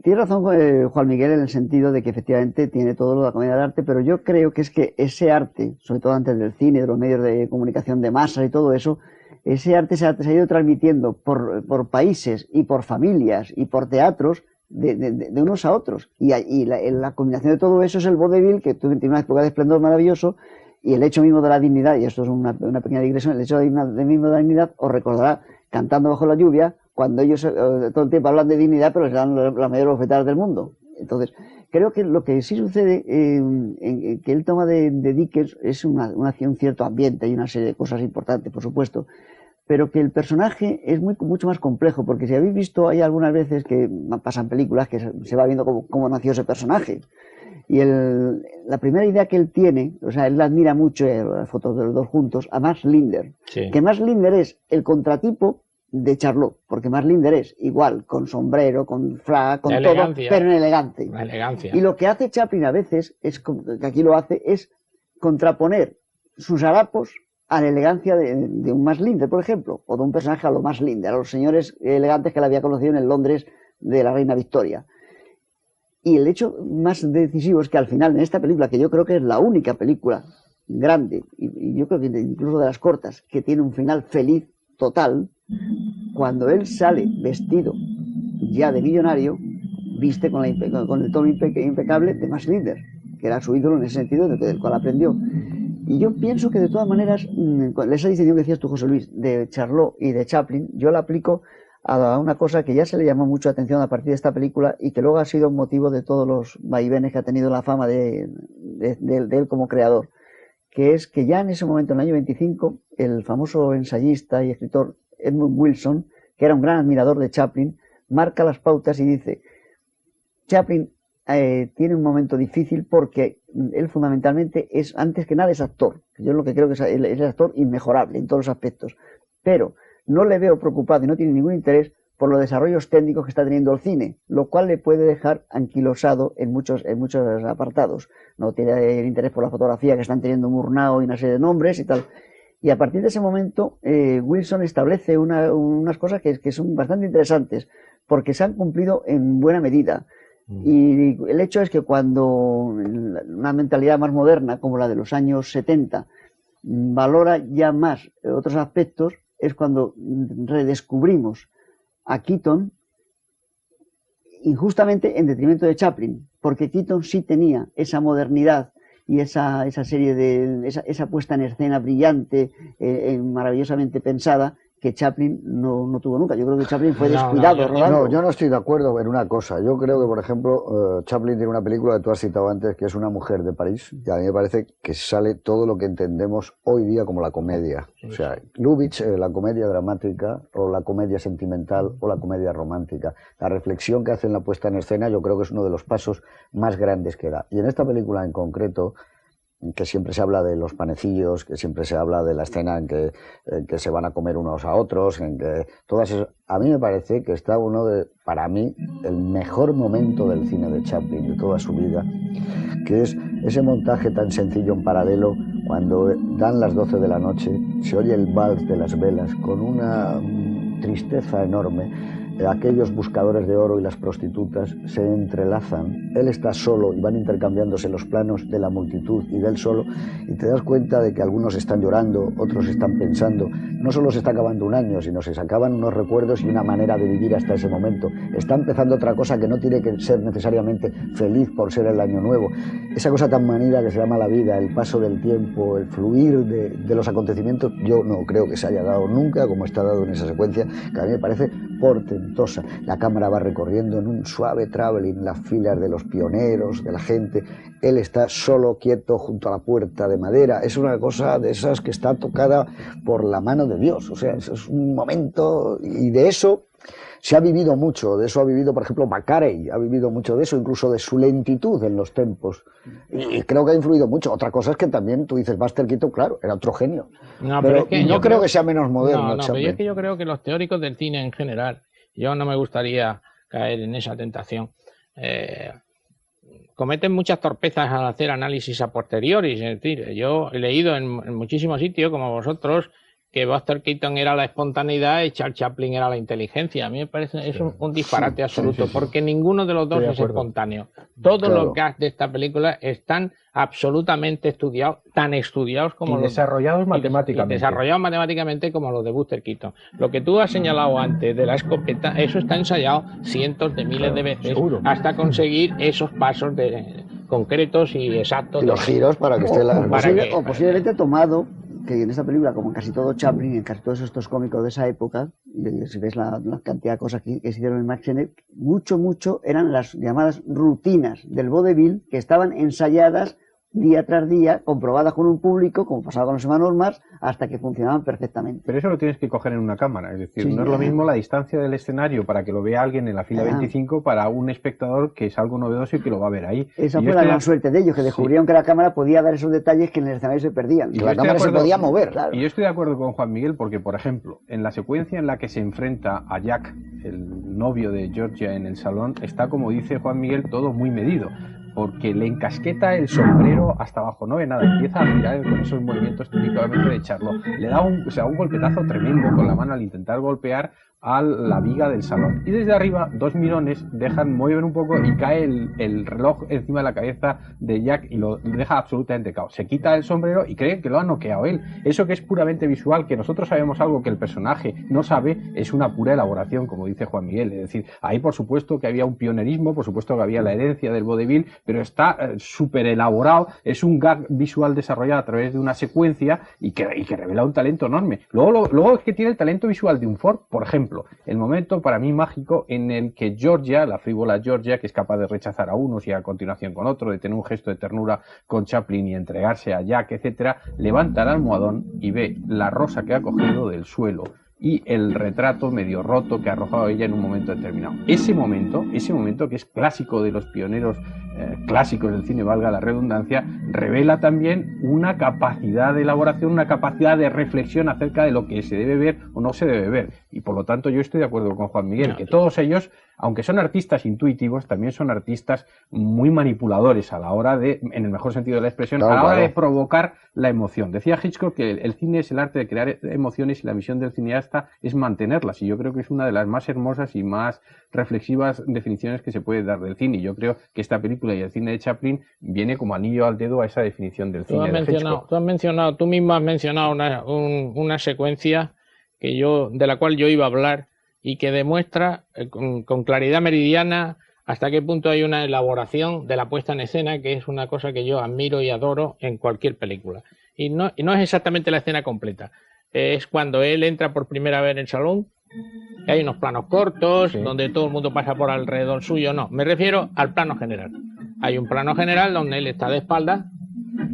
Tiene razón Juan Miguel en el sentido de que efectivamente tiene todo lo de la comedia del arte, pero yo creo que es que ese arte, sobre todo antes del cine, de los medios de comunicación de masa y todo eso, ese arte se ha ido transmitiendo por países y por familias y por teatros de unos a otros. Y la combinación de todo eso es el vodevil, que tiene una época de esplendor maravilloso, y el hecho mismo de la dignidad, y esto es una pequeña digresión, el hecho mismo de la dignidad os recordará Cantando bajo la lluvia, cuando ellos todo el tiempo hablan de dignidad, pero les dan las mayores bofetadas del mundo. Entonces, creo que lo que sí sucede, que él toma de Dickens, es un cierto ambiente y una serie de cosas importantes, por supuesto, pero que el personaje es mucho más complejo, porque si habéis visto, hay algunas veces que pasan películas que se va viendo cómo nació ese personaje. Y la primera idea que él tiene, o sea, él admira mucho las fotos de los dos juntos, a Max Linder. Sí. Que Max Linder es el contratipo de Charlot, porque Max Linder es igual, con sombrero, con frac, con todo, pero en elegante. La elegancia. Y lo que hace Chaplin a veces, que aquí lo hace, es contraponer sus harapos a la elegancia de un Max Linder, por ejemplo, o de un personaje a lo Max Linder, a los señores elegantes que él había conocido en el Londres de la reina Victoria. Y el hecho más decisivo es que al final, en esta película, que yo creo que es la única película grande, y yo creo que incluso de las cortas, que tiene un final feliz total, cuando él sale vestido ya de millonario, viste con el tono impecable de Max Linder, que era su ídolo en ese sentido, del cual aprendió. Y yo pienso que de todas maneras, esa distinción que decías tú, José Luis, de Charlot y de Chaplin, yo la aplico a una cosa que ya se le llamó mucho atención a partir de esta película y que luego ha sido motivo de todos los vaivenes que ha tenido la fama de él como creador, que es que ya en ese momento, en el año 25, el famoso ensayista y escritor Edmund Wilson, que era un gran admirador de Chaplin, marca las pautas y dice: Chaplin tiene un momento difícil porque él fundamentalmente antes que nada es actor. Yo lo que creo que es actor inmejorable en todos los aspectos, pero no le veo preocupado y no tiene ningún interés por los desarrollos técnicos que está teniendo el cine, lo cual le puede dejar anquilosado en muchos apartados. No tiene el interés por la fotografía que están teniendo Murnau y una serie de nombres y tal. Y a partir de ese momento, Wilson establece unas cosas que son bastante interesantes, porque se han cumplido en buena medida. Y el hecho es que cuando una mentalidad más moderna, como la de los años 70, valora ya más otros aspectos, es cuando redescubrimos a Keaton injustamente en detrimento de Chaplin, porque Keaton sí tenía esa modernidad y esa serie de esa puesta en escena brillante, maravillosamente pensada, que Chaplin no tuvo nunca. Yo creo que Chaplin fue descuidado rodando. No, yo no estoy de acuerdo en una cosa. Yo creo que, por ejemplo, Chaplin tiene una película que tú has citado antes, que es Una mujer de París, y a mí me parece que sale todo lo que entendemos hoy día como la comedia. O sea, Lubitsch, la comedia dramática, o la comedia sentimental, o la comedia romántica. La reflexión que hace en la puesta en escena yo creo que es uno de los pasos más grandes que da. Y en esta película en concreto, que siempre se habla de los panecillos, que siempre se habla de la escena en que se van a comer unos a otros, en que todas esas, a mí me parece que está para mí, el mejor momento del cine de Chaplin, de toda su vida, que es ese montaje tan sencillo en paralelo, cuando dan las 12 de la noche, se oye el vals de las velas con una tristeza enorme. Aquellos buscadores de oro y las prostitutas se entrelazan, él está solo y van intercambiándose los planos de la multitud y de él solo, y te das cuenta de que algunos están llorando, otros están pensando. No solo se está acabando un año, sino se acaban unos recuerdos y una manera de vivir hasta ese momento. Está empezando otra cosa que no tiene que ser necesariamente feliz por ser el año nuevo. Esa cosa tan manida que se llama la vida, el paso del tiempo, el fluir de los acontecimientos, yo no creo que se haya dado nunca como está dado en esa secuencia, que a mí me parece portentosa. La cámara va recorriendo en un suave traveling las filas de los pioneros, de la gente. Él está solo, quieto, junto a la puerta de madera. Es una cosa de esas que está tocada por la mano de Dios. O sea, es un momento, y de eso se ha vivido mucho. De eso ha vivido, por ejemplo, Macarey, ha vivido mucho de eso, incluso de su lentitud en los tempos. Y creo que ha influido mucho. Otra cosa es que también, tú dices, Buster Keaton, claro, era otro genio. No, pero es que no creo que sea menos moderno. No, pero es que yo creo que los teóricos del cine en general, yo no me gustaría caer en esa tentación, cometen muchas torpezas al hacer análisis a posteriori. Es decir, yo he leído en muchísimos sitios, como vosotros, que Buster Keaton era la espontaneidad y Charles Chaplin era la inteligencia. A mí me parece es un disparate absoluto, porque ninguno de los dos es espontáneo. Todos los gags de esta película están absolutamente estudiados, tan estudiados como desarrollados matemáticamente. Desarrollados matemáticamente como los de Buster Keaton. Lo que tú has señalado antes de la escopeta, eso está ensayado cientos de miles de veces hasta conseguir esos pasos concretos y exactos. Y los giros para que esté posiblemente tomado, que en esta película, como en casi todo Chaplin, en casi todos estos cómicos de esa época, y si ves la cantidad de cosas que se hicieron en Max Sennett, mucho eran las llamadas rutinas del vodevil, que estaban ensayadas día tras día, comprobadas con un público, como pasaba con los hermanos Marx, hasta que funcionaban perfectamente. Pero eso lo tienes que coger en una cámara, es decir, no es lo mismo la distancia del escenario para que lo vea alguien en la fila 25 para un espectador que es algo novedoso y que lo va a ver ahí. Esa fue la gran suerte de ellos, que descubrieron que la cámara podía dar esos detalles que en el escenario se perdían. Y la cámara se podía mover. Claro. Y yo estoy de acuerdo con Juan Miguel porque, por ejemplo, en la secuencia en la que se enfrenta a Jack, el novio de Georgia, en el salón, está, como dice Juan Miguel, todo muy medido, porque le encasqueta el sombrero hasta abajo, no ve nada, empieza a girar con esos movimientos típicamente de Charlot, le da un golpetazo tremendo con la mano al intentar golpear a la viga del salón, y desde arriba dos mirones mueven un poco y cae el reloj encima de la cabeza de Jack y lo deja absolutamente cao. Se quita el sombrero y cree que lo ha noqueado él. Eso que es puramente visual, que nosotros sabemos algo que el personaje no sabe, es una pura elaboración, como dice Juan Miguel. Es decir, ahí por supuesto que había un pionerismo, por supuesto que había la herencia del vodevil, pero está súper elaborado, es un gag visual desarrollado a través de una secuencia y que revela un talento enorme. Luego es que tiene el talento visual de un Ford, por ejemplo, el momento para mí mágico en el que Georgia, la frívola Georgia, que es capaz de rechazar a unos y a continuación con otro, de tener un gesto de ternura con Chaplin y entregarse a Jack, etcétera, levanta el almohadón y ve la rosa que ha cogido del suelo y el retrato medio roto que ha arrojado ella en un momento determinado. Ese momento que es clásico de los pioneros clásicos del cine, valga la redundancia, revela también una capacidad de elaboración, una capacidad de reflexión acerca de lo que se debe ver o no se debe ver. Y por lo tanto yo estoy de acuerdo con Juan Miguel, que todos ellos, aunque son artistas intuitivos, también son artistas muy manipuladores a la hora de, en el mejor sentido de la expresión, a la hora de provocar la emoción. Decía Hitchcock que el cine es el arte de crear emociones y la misión del cineasta es mantenerlas, y yo creo que es una de las más hermosas y más reflexivas definiciones que se puede dar del cine. Y yo creo que esta película y el cine de Chaplin viene como anillo al dedo a esa definición del cine de Hitchcock. Tú mismo has mencionado una secuencia de la cual yo iba a hablar y que demuestra con claridad meridiana hasta qué punto hay una elaboración de la puesta en escena, que es una cosa que yo admiro y adoro en cualquier película. Y no es exactamente la escena completa. Es cuando él entra por primera vez en el salón, y hay unos planos cortos, donde todo el mundo pasa por alrededor suyo. No, me refiero al plano general. Hay un plano general donde él está de espaldas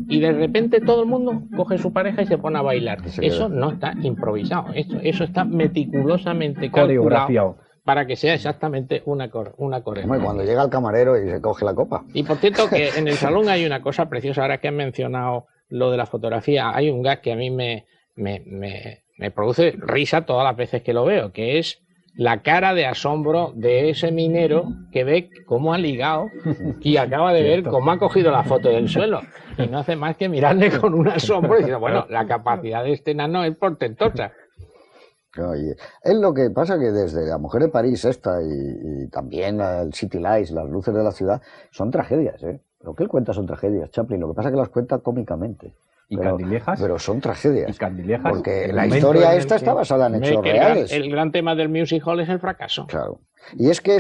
y de repente todo el mundo coge su pareja y se pone a bailar. Eso no está improvisado, eso está meticulosamente calculado para que sea exactamente una coreografía. Cuando llega el camarero y se coge la copa. Y por cierto que en el salón hay una cosa preciosa, ahora que has mencionado lo de la fotografía, hay un gag que a mí me produce risa todas las veces que lo veo, que es la cara de asombro de ese minero que ve cómo ha ligado y acaba de ver cómo ha cogido la foto del suelo y no hace más que mirarle con un asombro y diciendo, bueno, la capacidad de este enano es portentosa. Oye, es lo que pasa que desde La Mujer de París esta y también el City Lights, Las luces de la ciudad, son tragedias, ¿eh? Lo que él cuenta son tragedias, Chaplin, lo que pasa es que las cuenta cómicamente. ¿Y Candilejas? Pero son tragedias. ¿Y Candilejas? Porque la historia esta está basada en hechos reales. El gran tema del music hall es el fracaso. Claro. Y es que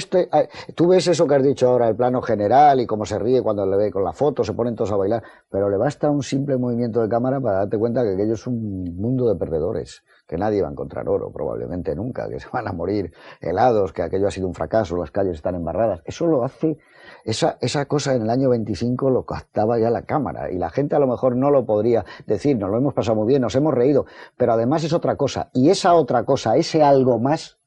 tú ves eso que has dicho ahora, el plano general y cómo se ríe cuando le ve con la foto, se ponen todos a bailar, pero le basta un simple movimiento de cámara para darte cuenta que aquello es un mundo de perdedores, que nadie va a encontrar oro, probablemente nunca, que se van a morir helados, que aquello ha sido un fracaso, las calles están embarradas. Eso lo hace, esa cosa en el año 25 lo captaba ya la cámara, y la gente a lo mejor no lo podría decir, nos lo hemos pasado muy bien, nos hemos reído, pero además es otra cosa, y esa otra cosa, ese algo más,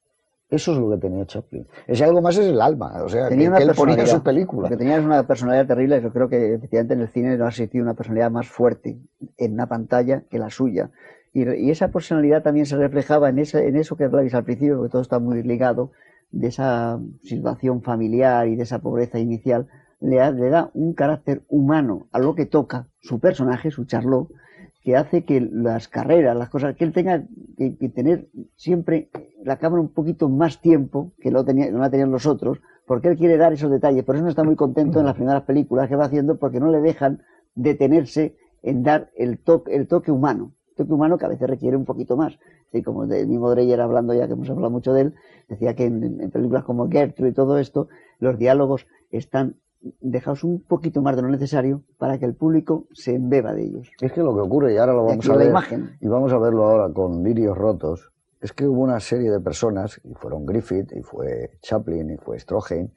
eso es lo que tenía Chaplin. Ese algo más es el alma, o sea, que él ponía en sus películas. Lo que tenía es una personalidad terrible. Yo creo que efectivamente en el cine no ha existido una personalidad más fuerte en una pantalla que la suya. Y esa personalidad también se reflejaba en eso que hablabais al principio, porque todo está muy ligado, de esa situación familiar y de esa pobreza inicial. Le da un carácter humano a lo que toca su personaje, su Charlot, que hace que las carreras, las cosas, que él tenga que tener siempre la cámara un poquito más tiempo que no la tenían los otros, porque él quiere dar esos detalles. Por eso no está muy contento en las primeras películas que va haciendo, porque no le dejan detenerse en dar el toque humano. El toque humano que a veces requiere un poquito más. Sí, como el mismo Dreyer, hablando ya, que hemos hablado mucho de él, decía que en películas como Gertrude y todo esto, los diálogos están dejaos un poquito más de lo necesario para que el público se embeba de ellos. Es que lo que ocurre, y ahora lo vamos a ver, y vamos a verlo ahora con Lirios Rotos, es que hubo una serie de personas, y fueron Griffith, y fue Chaplin, y fue Stroheim,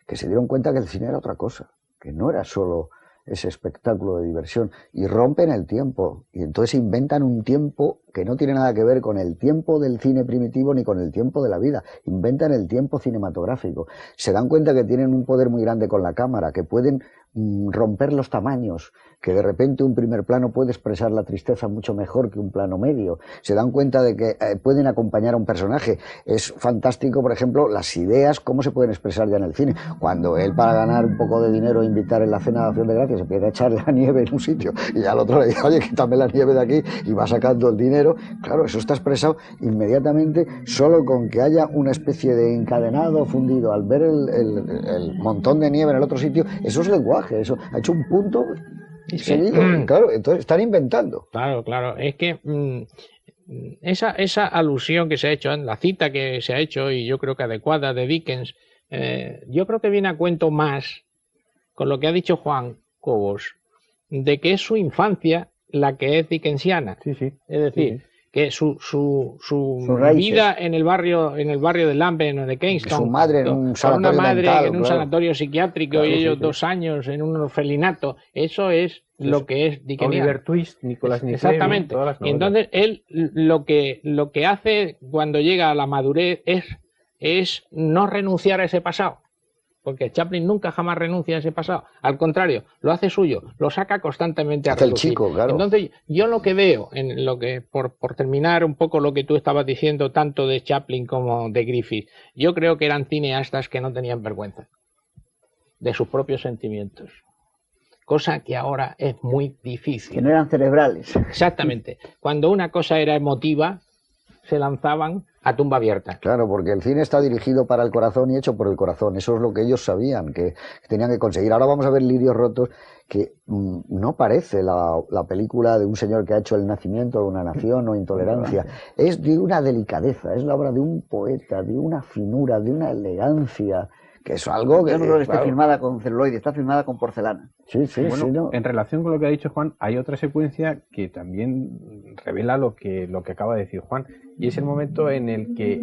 que se dieron cuenta que el cine era otra cosa, que no era solo ese espectáculo de diversión, y rompen el tiempo, y entonces inventan un tiempo que no tiene nada que ver con el tiempo del cine primitivo ni con el tiempo de la vida, inventan el tiempo cinematográfico, se dan cuenta que tienen un poder muy grande con la cámara, que pueden romper los tamaños, que de repente un primer plano puede expresar la tristeza mucho mejor que un plano medio, se dan cuenta de que pueden acompañar a un personaje. Es fantástico, por ejemplo, las ideas, cómo se pueden expresar ya en el cine. Cuando él, para ganar un poco de dinero e invitar en la cena de Acción de Gracias, empieza a echar la nieve en un sitio y al otro le dice, oye, quítame la nieve de aquí, y va sacando el dinero. Claro, eso está expresado inmediatamente solo con que haya una especie de encadenado fundido al ver el montón de nieve en el otro sitio. Eso es lenguaje. Eso ha hecho un punto seguido, claro, entonces están inventando. Claro, es que esa alusión que se ha hecho, en la cita que se ha hecho, y yo creo que adecuada, de Dickens, yo creo que viene a cuento más con lo que ha dicho Juan Cobos, de que es su infancia la que es dickensiana. Sí. Es decir, que su vida en el barrio de Lambeth o de Kingston, su madre en un sanatorio en un sanatorio psiquiátrico, claro, y ellos 2 años en un orfelinato, eso es lo que es Dickeniano. Oliver Twist, Nicolas Nickleby, Exactamente. todas las Y entonces él lo que hace cuando llega a la madurez es no renunciar a ese pasado. Porque Chaplin nunca jamás renuncia a ese pasado. Al contrario, lo hace suyo, lo saca constantemente a relucir. El chico, claro. Entonces, yo lo que veo, en lo que por terminar un poco lo que tú estabas diciendo, tanto de Chaplin como de Griffith, yo creo que eran cineastas que no tenían vergüenza de sus propios sentimientos. Cosa que ahora es muy difícil. Que no eran cerebrales. Exactamente. Cuando una cosa era emotiva, se lanzaban a tumba abierta. Claro, porque el cine está dirigido para el corazón y hecho por el corazón. Eso es lo que ellos sabían que tenían que conseguir. Ahora vamos a ver Lirios rotos, que no parece la película de un señor que ha hecho el nacimiento de una nación o intolerancia. Es de una delicadeza, es la obra de un poeta, de una finura, de una elegancia, que es algo que... Yo no creo que esté filmada con celuloide, está filmada con porcelana. Sí, sí, bueno, sí. No. En relación con lo que ha dicho Juan, hay otra secuencia que también revela lo que acaba de decir Juan, y es el momento en el que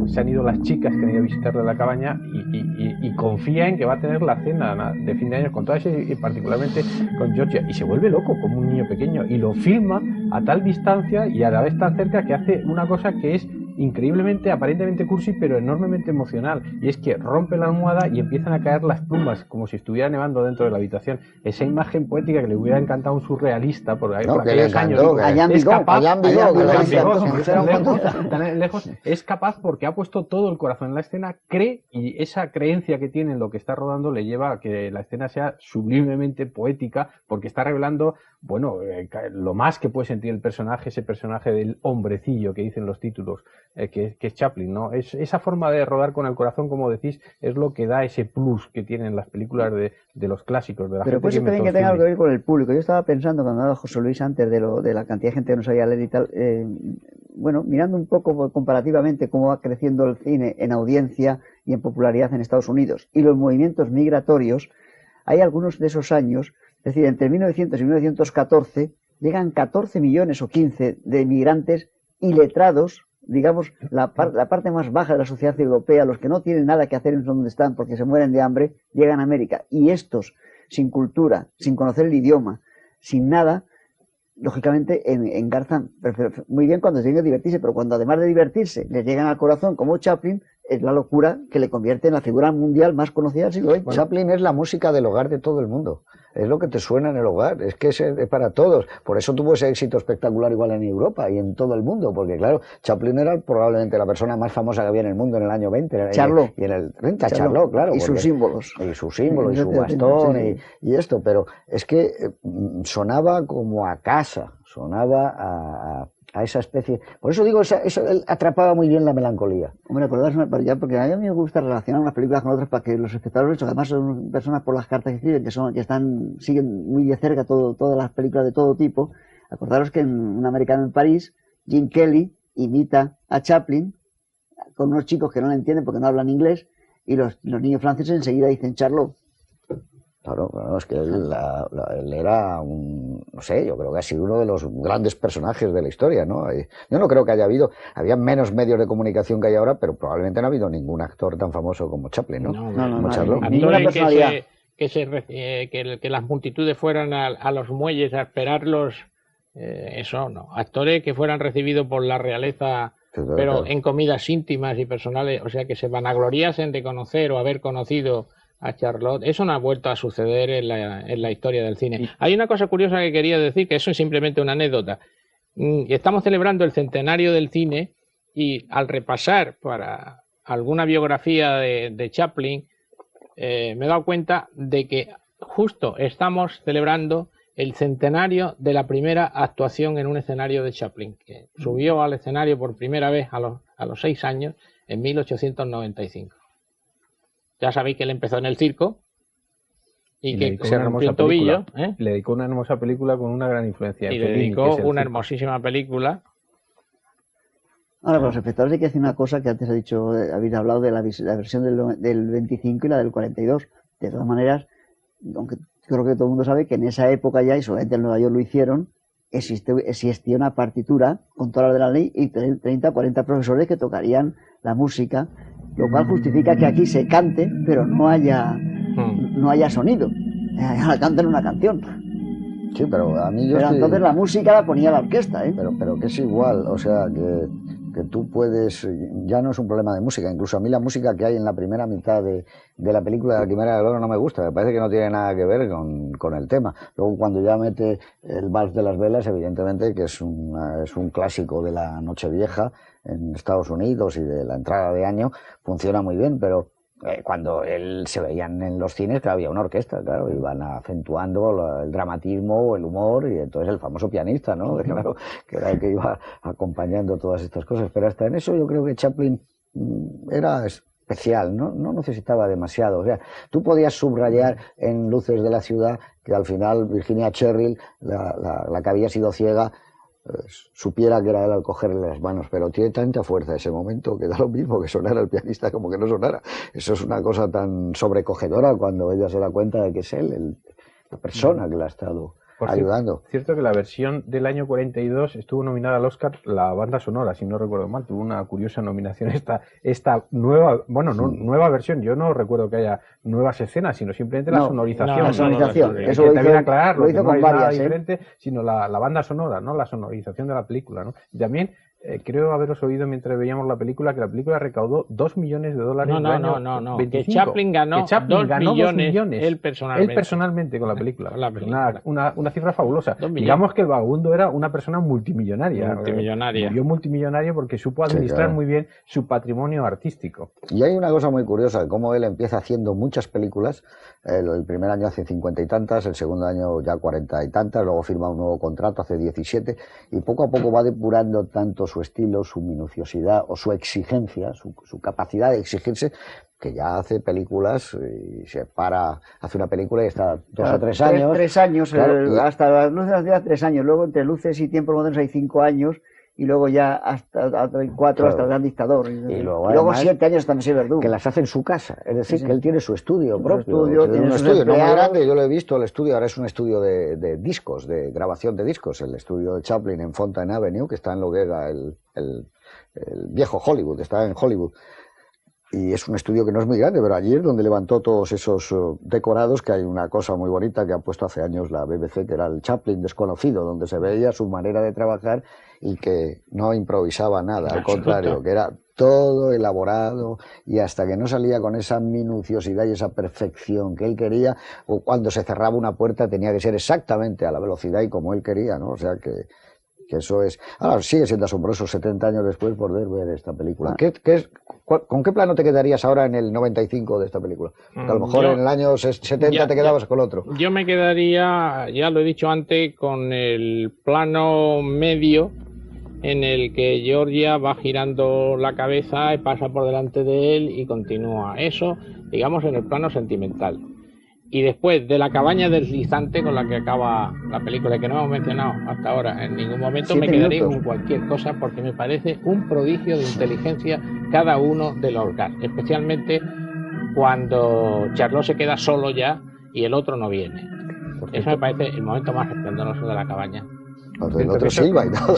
se han ido las chicas que han ido a visitarle la cabaña y confía en que va a tener la cena de fin de año con todas y particularmente con Georgia, y se vuelve loco como un niño pequeño y lo filma a tal distancia y a la vez tan cerca que hace una cosa que es increíblemente, aparentemente cursi, pero enormemente emocional, y es que rompe la almohada y empiezan a caer las plumas como si estuviera nevando dentro de la habitación. Esa imagen poética que le hubiera encantado a un surrealista por aquellos años, es capaz, tan lejos, es capaz porque ha puesto todo el corazón en la escena, cree, y esa creencia que tiene en lo que está rodando le lleva a que la escena sea sublimemente poética, porque está revelando, bueno, lo más que puede sentir el personaje, ese personaje del hombrecillo que dicen los títulos, que es Chaplin, ¿no? Esa forma de rodar con el corazón, como decís, es lo que da ese plus que tienen las películas de los clásicos, de la pero gente puede ser también que tenga algo que ver con el público. Yo estaba pensando cuando hablaba José Luis antes de la cantidad de gente que no sabía leer y tal, bueno, mirando un poco comparativamente cómo va creciendo el cine en audiencia y en popularidad en Estados Unidos y los movimientos migratorios, hay algunos de esos años, es decir, entre 1900 y 1914 llegan 14 millones o 15 de inmigrantes iletrados, digamos, la parte más baja de la sociedad europea, los que no tienen nada que hacer en donde están porque se mueren de hambre, llegan a América. Y estos, sin cultura, sin conocer el idioma, sin nada, lógicamente engarzan muy bien cuando tienen que divertirse, pero cuando además de divertirse les llegan al corazón como Chaplin, es la locura que le convierte en la figura mundial más conocida del siglo XX. Bueno, Chaplin es la música del hogar de todo el mundo. Es lo que te suena en el hogar, es que es para todos. Por eso tuvo ese éxito espectacular igual en Europa y en todo el mundo, porque claro, Chaplin era probablemente la persona más famosa que había en el mundo en el año 20. Charlot. Y en el 30, Charlot, claro. Y sus símbolos. Y sus símbolos, y su bastón, y esto. Pero es que sonaba como a casa, sonaba a esa especie. Por eso digo, eso atrapaba muy bien la melancolía. Hombre, porque a mí me gusta relacionar unas películas con otras para que los espectadores, además son personas por las cartas que escriben, que siguen muy de cerca todas las películas de todo tipo. Acordaros que en Un americano en París, Jim Kelly imita a Chaplin con unos chicos que no le entienden porque no hablan inglés, y los niños franceses enseguida dicen Charlot. Claro, es que él era no sé, yo creo que ha sido uno de los grandes personajes de la historia, ¿no? Yo no creo que había menos medios de comunicación que hay ahora, pero probablemente no ha habido ningún actor tan famoso como Chaplin, ¿no? No, Ninguna personalidad. Que las multitudes fueran a los muelles a esperarlos, eso no. Actores que fueran recibidos por la realeza, pero en comidas íntimas y personales, o sea, que se vanagloriasen de conocer o haber conocido a Charlot, eso no ha vuelto a suceder en la historia del cine. Sí. Hay una cosa curiosa que quería decir, que eso es simplemente una anécdota. Estamos celebrando el centenario del cine y al repasar para alguna biografía de Chaplin, me he dado cuenta de que justo estamos celebrando el centenario de la primera actuación en un escenario de Chaplin, que subió al escenario por primera vez a los 6 años en 1895. Ya sabéis que él empezó en el circo y que se rompió el tobillo. Le dedicó una hermosa película con una gran influencia. Y le dedicó una hermosísima película. Ahora, para los espectadores hay que decir una cosa que antes habéis hablado de la versión del 25 y la del 42. De todas maneras, aunque creo que todo el mundo sabe que en esa época ya, y solamente en Nueva York lo hicieron, existía una partitura con todas las de la ley y 30, 40 profesores que tocarían la música, lo cual justifica que aquí se cante, pero no haya sonido. Ahora cantan una canción. Sí, pero a mí yo Pero estoy... entonces la música la ponía la orquesta, ¿eh? Pero que es igual, o sea, que tú puedes... Ya no es un problema de música, incluso a mí la música que hay en la primera mitad de la película de La Quimera del Oro no me gusta, me parece que no tiene nada que ver con el tema. Luego cuando ya mete el Vals de las Velas, evidentemente que es un clásico de la Nochevieja en Estados Unidos y de la entrada de año, funciona muy bien, pero... cuando él se veían en los cines, que había una orquesta, claro, iban acentuando el dramatismo, el humor, y entonces el famoso pianista, ¿no? Claro, que era el que iba acompañando todas estas cosas. Pero hasta en eso yo creo que Chaplin era especial, no necesitaba demasiado. O sea, tú podías subrayar en Luces de la Ciudad que al final Virginia Cherrill, la que había sido ciega, supiera que era él al cogerle las manos, pero tiene tanta fuerza ese momento que da lo mismo que sonara el pianista como que no sonara. Eso es una cosa tan sobrecogedora cuando ella se da cuenta de que es él, la persona que la ha estado ayudando. Cierto que la versión del año 42 estuvo nominada al Oscar la banda sonora, si no recuerdo mal, tuvo una curiosa nominación esta nueva, bueno, no, nueva versión. Yo no recuerdo que haya nuevas escenas, sino simplemente la sonorización. La sonorización. Eso lo hizo, aclarar, lo hizo no con varias, nada diferente, sino la banda sonora, ¿no? La sonorización de la película, ¿no? Y también creo haberos oído mientras veíamos la película que la película recaudó $2 millones. No. Que Chaplin ganó 2 millones él personalmente con la película. Una cifra fabulosa. Digamos que el vagabundo era una persona multimillonaria. Murió multimillonario porque supo administrar muy bien su patrimonio artístico. Y hay una cosa muy curiosa, cómo él empieza haciendo muchas películas. El primer año hace 50 y tantas, el segundo año ya 40 y tantas, luego firma un nuevo contrato, hace 17, y poco a poco va depurando tanto su estilo, su minuciosidad o su exigencia, su capacidad de exigirse, que ya hace películas y se hace una película y está 2 o 3 años. 3 años, claro, hasta las Luces de la Ciudad 3 años, luego entre Luces y Tiempos Modernos hay 5 años, y luego ya hasta 4, claro, hasta el Gran Dictador. Y luego 7 años hasta Mesía Verdú. Que las hace en su casa, es decir, que él tiene su estudio propio. Tiene un estudio no muy grande, yo lo he visto, el estudio ahora es un estudio de discos, de grabación de discos, el estudio de Chaplin en Fountain Avenue, que está en lo que era el viejo Hollywood, está en Hollywood. Y es un estudio que no es muy grande, pero allí es donde levantó todos esos decorados, que hay una cosa muy bonita que ha puesto hace años la BBC, que era el Chaplin desconocido, donde se veía su manera de trabajar y que no improvisaba nada, al contrario, que era todo elaborado, y hasta que no salía con esa minuciosidad y esa perfección que él quería, o cuando se cerraba una puerta tenía que ser exactamente a la velocidad y como él quería, ¿no? O sea que eso es... Ahora sigue siendo asombroso 70 años después poder ver esta película. ¿Con qué plano te quedarías ahora en el 95 de esta película? Porque a lo mejor en el año 70 te quedabas con otro. Yo me quedaría, ya lo he dicho antes, con el plano medio en el que Georgia va girando la cabeza y pasa por delante de él y continúa. Eso, digamos, en el plano sentimental. Y después de la cabaña deslizante con la que acaba la película, que no hemos mencionado hasta ahora en ningún momento, me quedaría con cualquier cosa porque me parece un prodigio de inteligencia cada uno de los gags, especialmente cuando Charlot se queda solo ya y el otro no viene. Eso me parece el momento más esplendoroso de la cabaña. El otro silba y todo.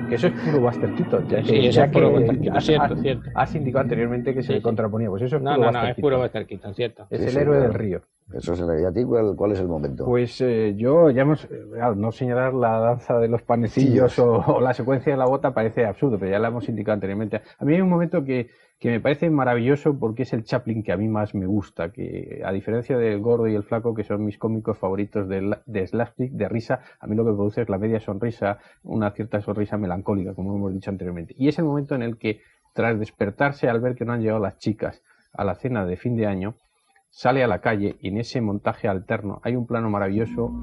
Que eso es puro Buster Keaton. Sí, eso es puro Buster Keaton, cierto. Has indicado anteriormente que se le contraponía, pues eso es puro Buster Keaton. Es puro Buster Keaton, cierto. Es el héroe del río. Eso se le... ¿Y a ti cuál es el momento? Pues yo, ya hemos... no señalar la danza de los panecillos o la secuencia de la bota parece absurdo, pero ya la hemos indicado anteriormente. A mí hay un momento que me parece maravilloso porque es el Chaplin que a mí más me gusta, que a diferencia del Gordo y el Flaco, que son mis cómicos favoritos de slapstick, de risa, a mí lo que produce es la media sonrisa, una cierta sonrisa melancólica, como hemos dicho anteriormente. Y es el momento en el que, tras despertarse al ver que no han llegado las chicas a la cena de fin de año, sale a la calle y en ese montaje alterno hay un plano maravilloso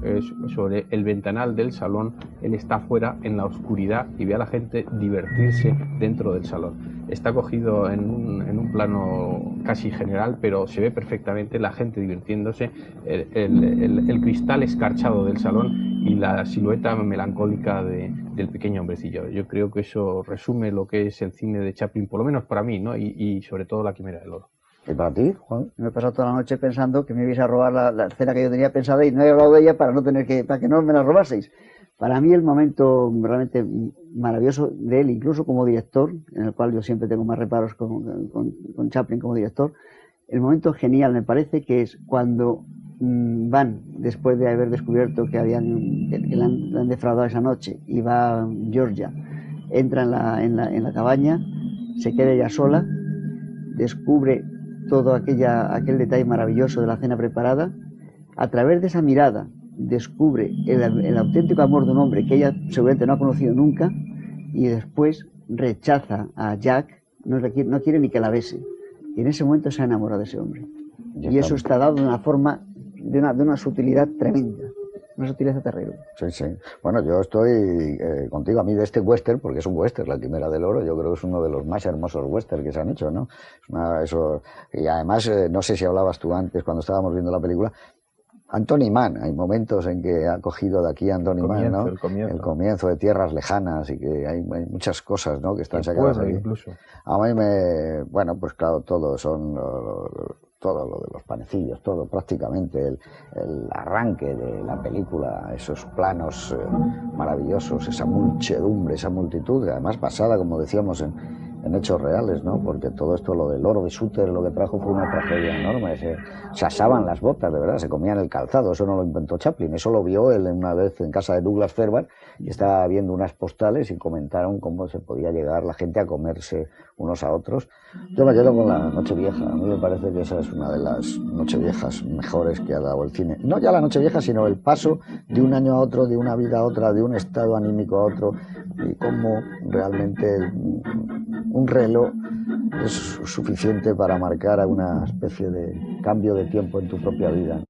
sobre el ventanal del salón. Él está afuera en la oscuridad y ve a la gente divertirse dentro del salón. Está cogido en un plano casi general, pero se ve perfectamente la gente divirtiéndose, el cristal escarchado del salón y la silueta melancólica del pequeño hombrecillo. Yo creo que eso resume lo que es el cine de Chaplin, por lo menos para mí, ¿no? Y sobre todo La Quimera del Oro. ¿Y para ti, Juan? Me he pasado toda la noche pensando que me ibais a robar la escena que yo tenía pensada y no he hablado de ella para que no me la robaseis. Para mí el momento realmente maravilloso de él, incluso como director, en el cual yo siempre tengo más reparos con Chaplin como director, el momento genial me parece que es cuando van, después de haber descubierto que le han defraudado esa noche, y va Georgia, entra en la cabaña, se queda ella sola, descubre todo aquel detalle maravilloso de la cena preparada. A través de esa mirada descubre el auténtico amor de un hombre que ella seguramente no ha conocido nunca, y después rechaza a Jack, no quiere ni que la bese, y en ese momento se ha enamorado de ese hombre. Y eso está dado de una forma, de una sutilidad tremenda, una sutileza terrible. Sí, sí. Bueno, yo estoy contigo. A mí de este western, porque es un western, La Quimera del Oro, yo creo que es uno de los más hermosos westerns que se han hecho, ¿no? Y además, no sé si hablabas tú antes, cuando estábamos viendo la película, Anthony Mann, hay momentos en que ha cogido de aquí a Anthony Mann, ¿no? El comienzo de Tierras Lejanas, y que hay muchas cosas, ¿no?, que están sacadas aquí. Incluso. A mí bueno, pues claro, todo lo de los panecillos, todo prácticamente, el arranque de la película, esos planos maravillosos, esa muchedumbre, esa multitud, además basada, como decíamos, en hechos reales, ¿no? Porque todo esto, lo del oro de Suter, lo que trajo fue una tragedia enorme. Se asaban las botas, de verdad, se comían el calzado. Eso no lo inventó Chaplin, eso lo vio él una vez en casa de Douglas Fairbanks, y estaba viendo unas postales y comentaron cómo se podía llegar la gente a comerse unos a otros. Yo me quedo con la Nochevieja. A mí me parece que esa es una de las Nocheviejas mejores que ha dado el cine. No ya la Nochevieja, sino el paso de un año a otro, de una vida a otra, de un estado anímico a otro, y cómo realmente un reloj es suficiente para marcar una especie de cambio de tiempo en tu propia vida.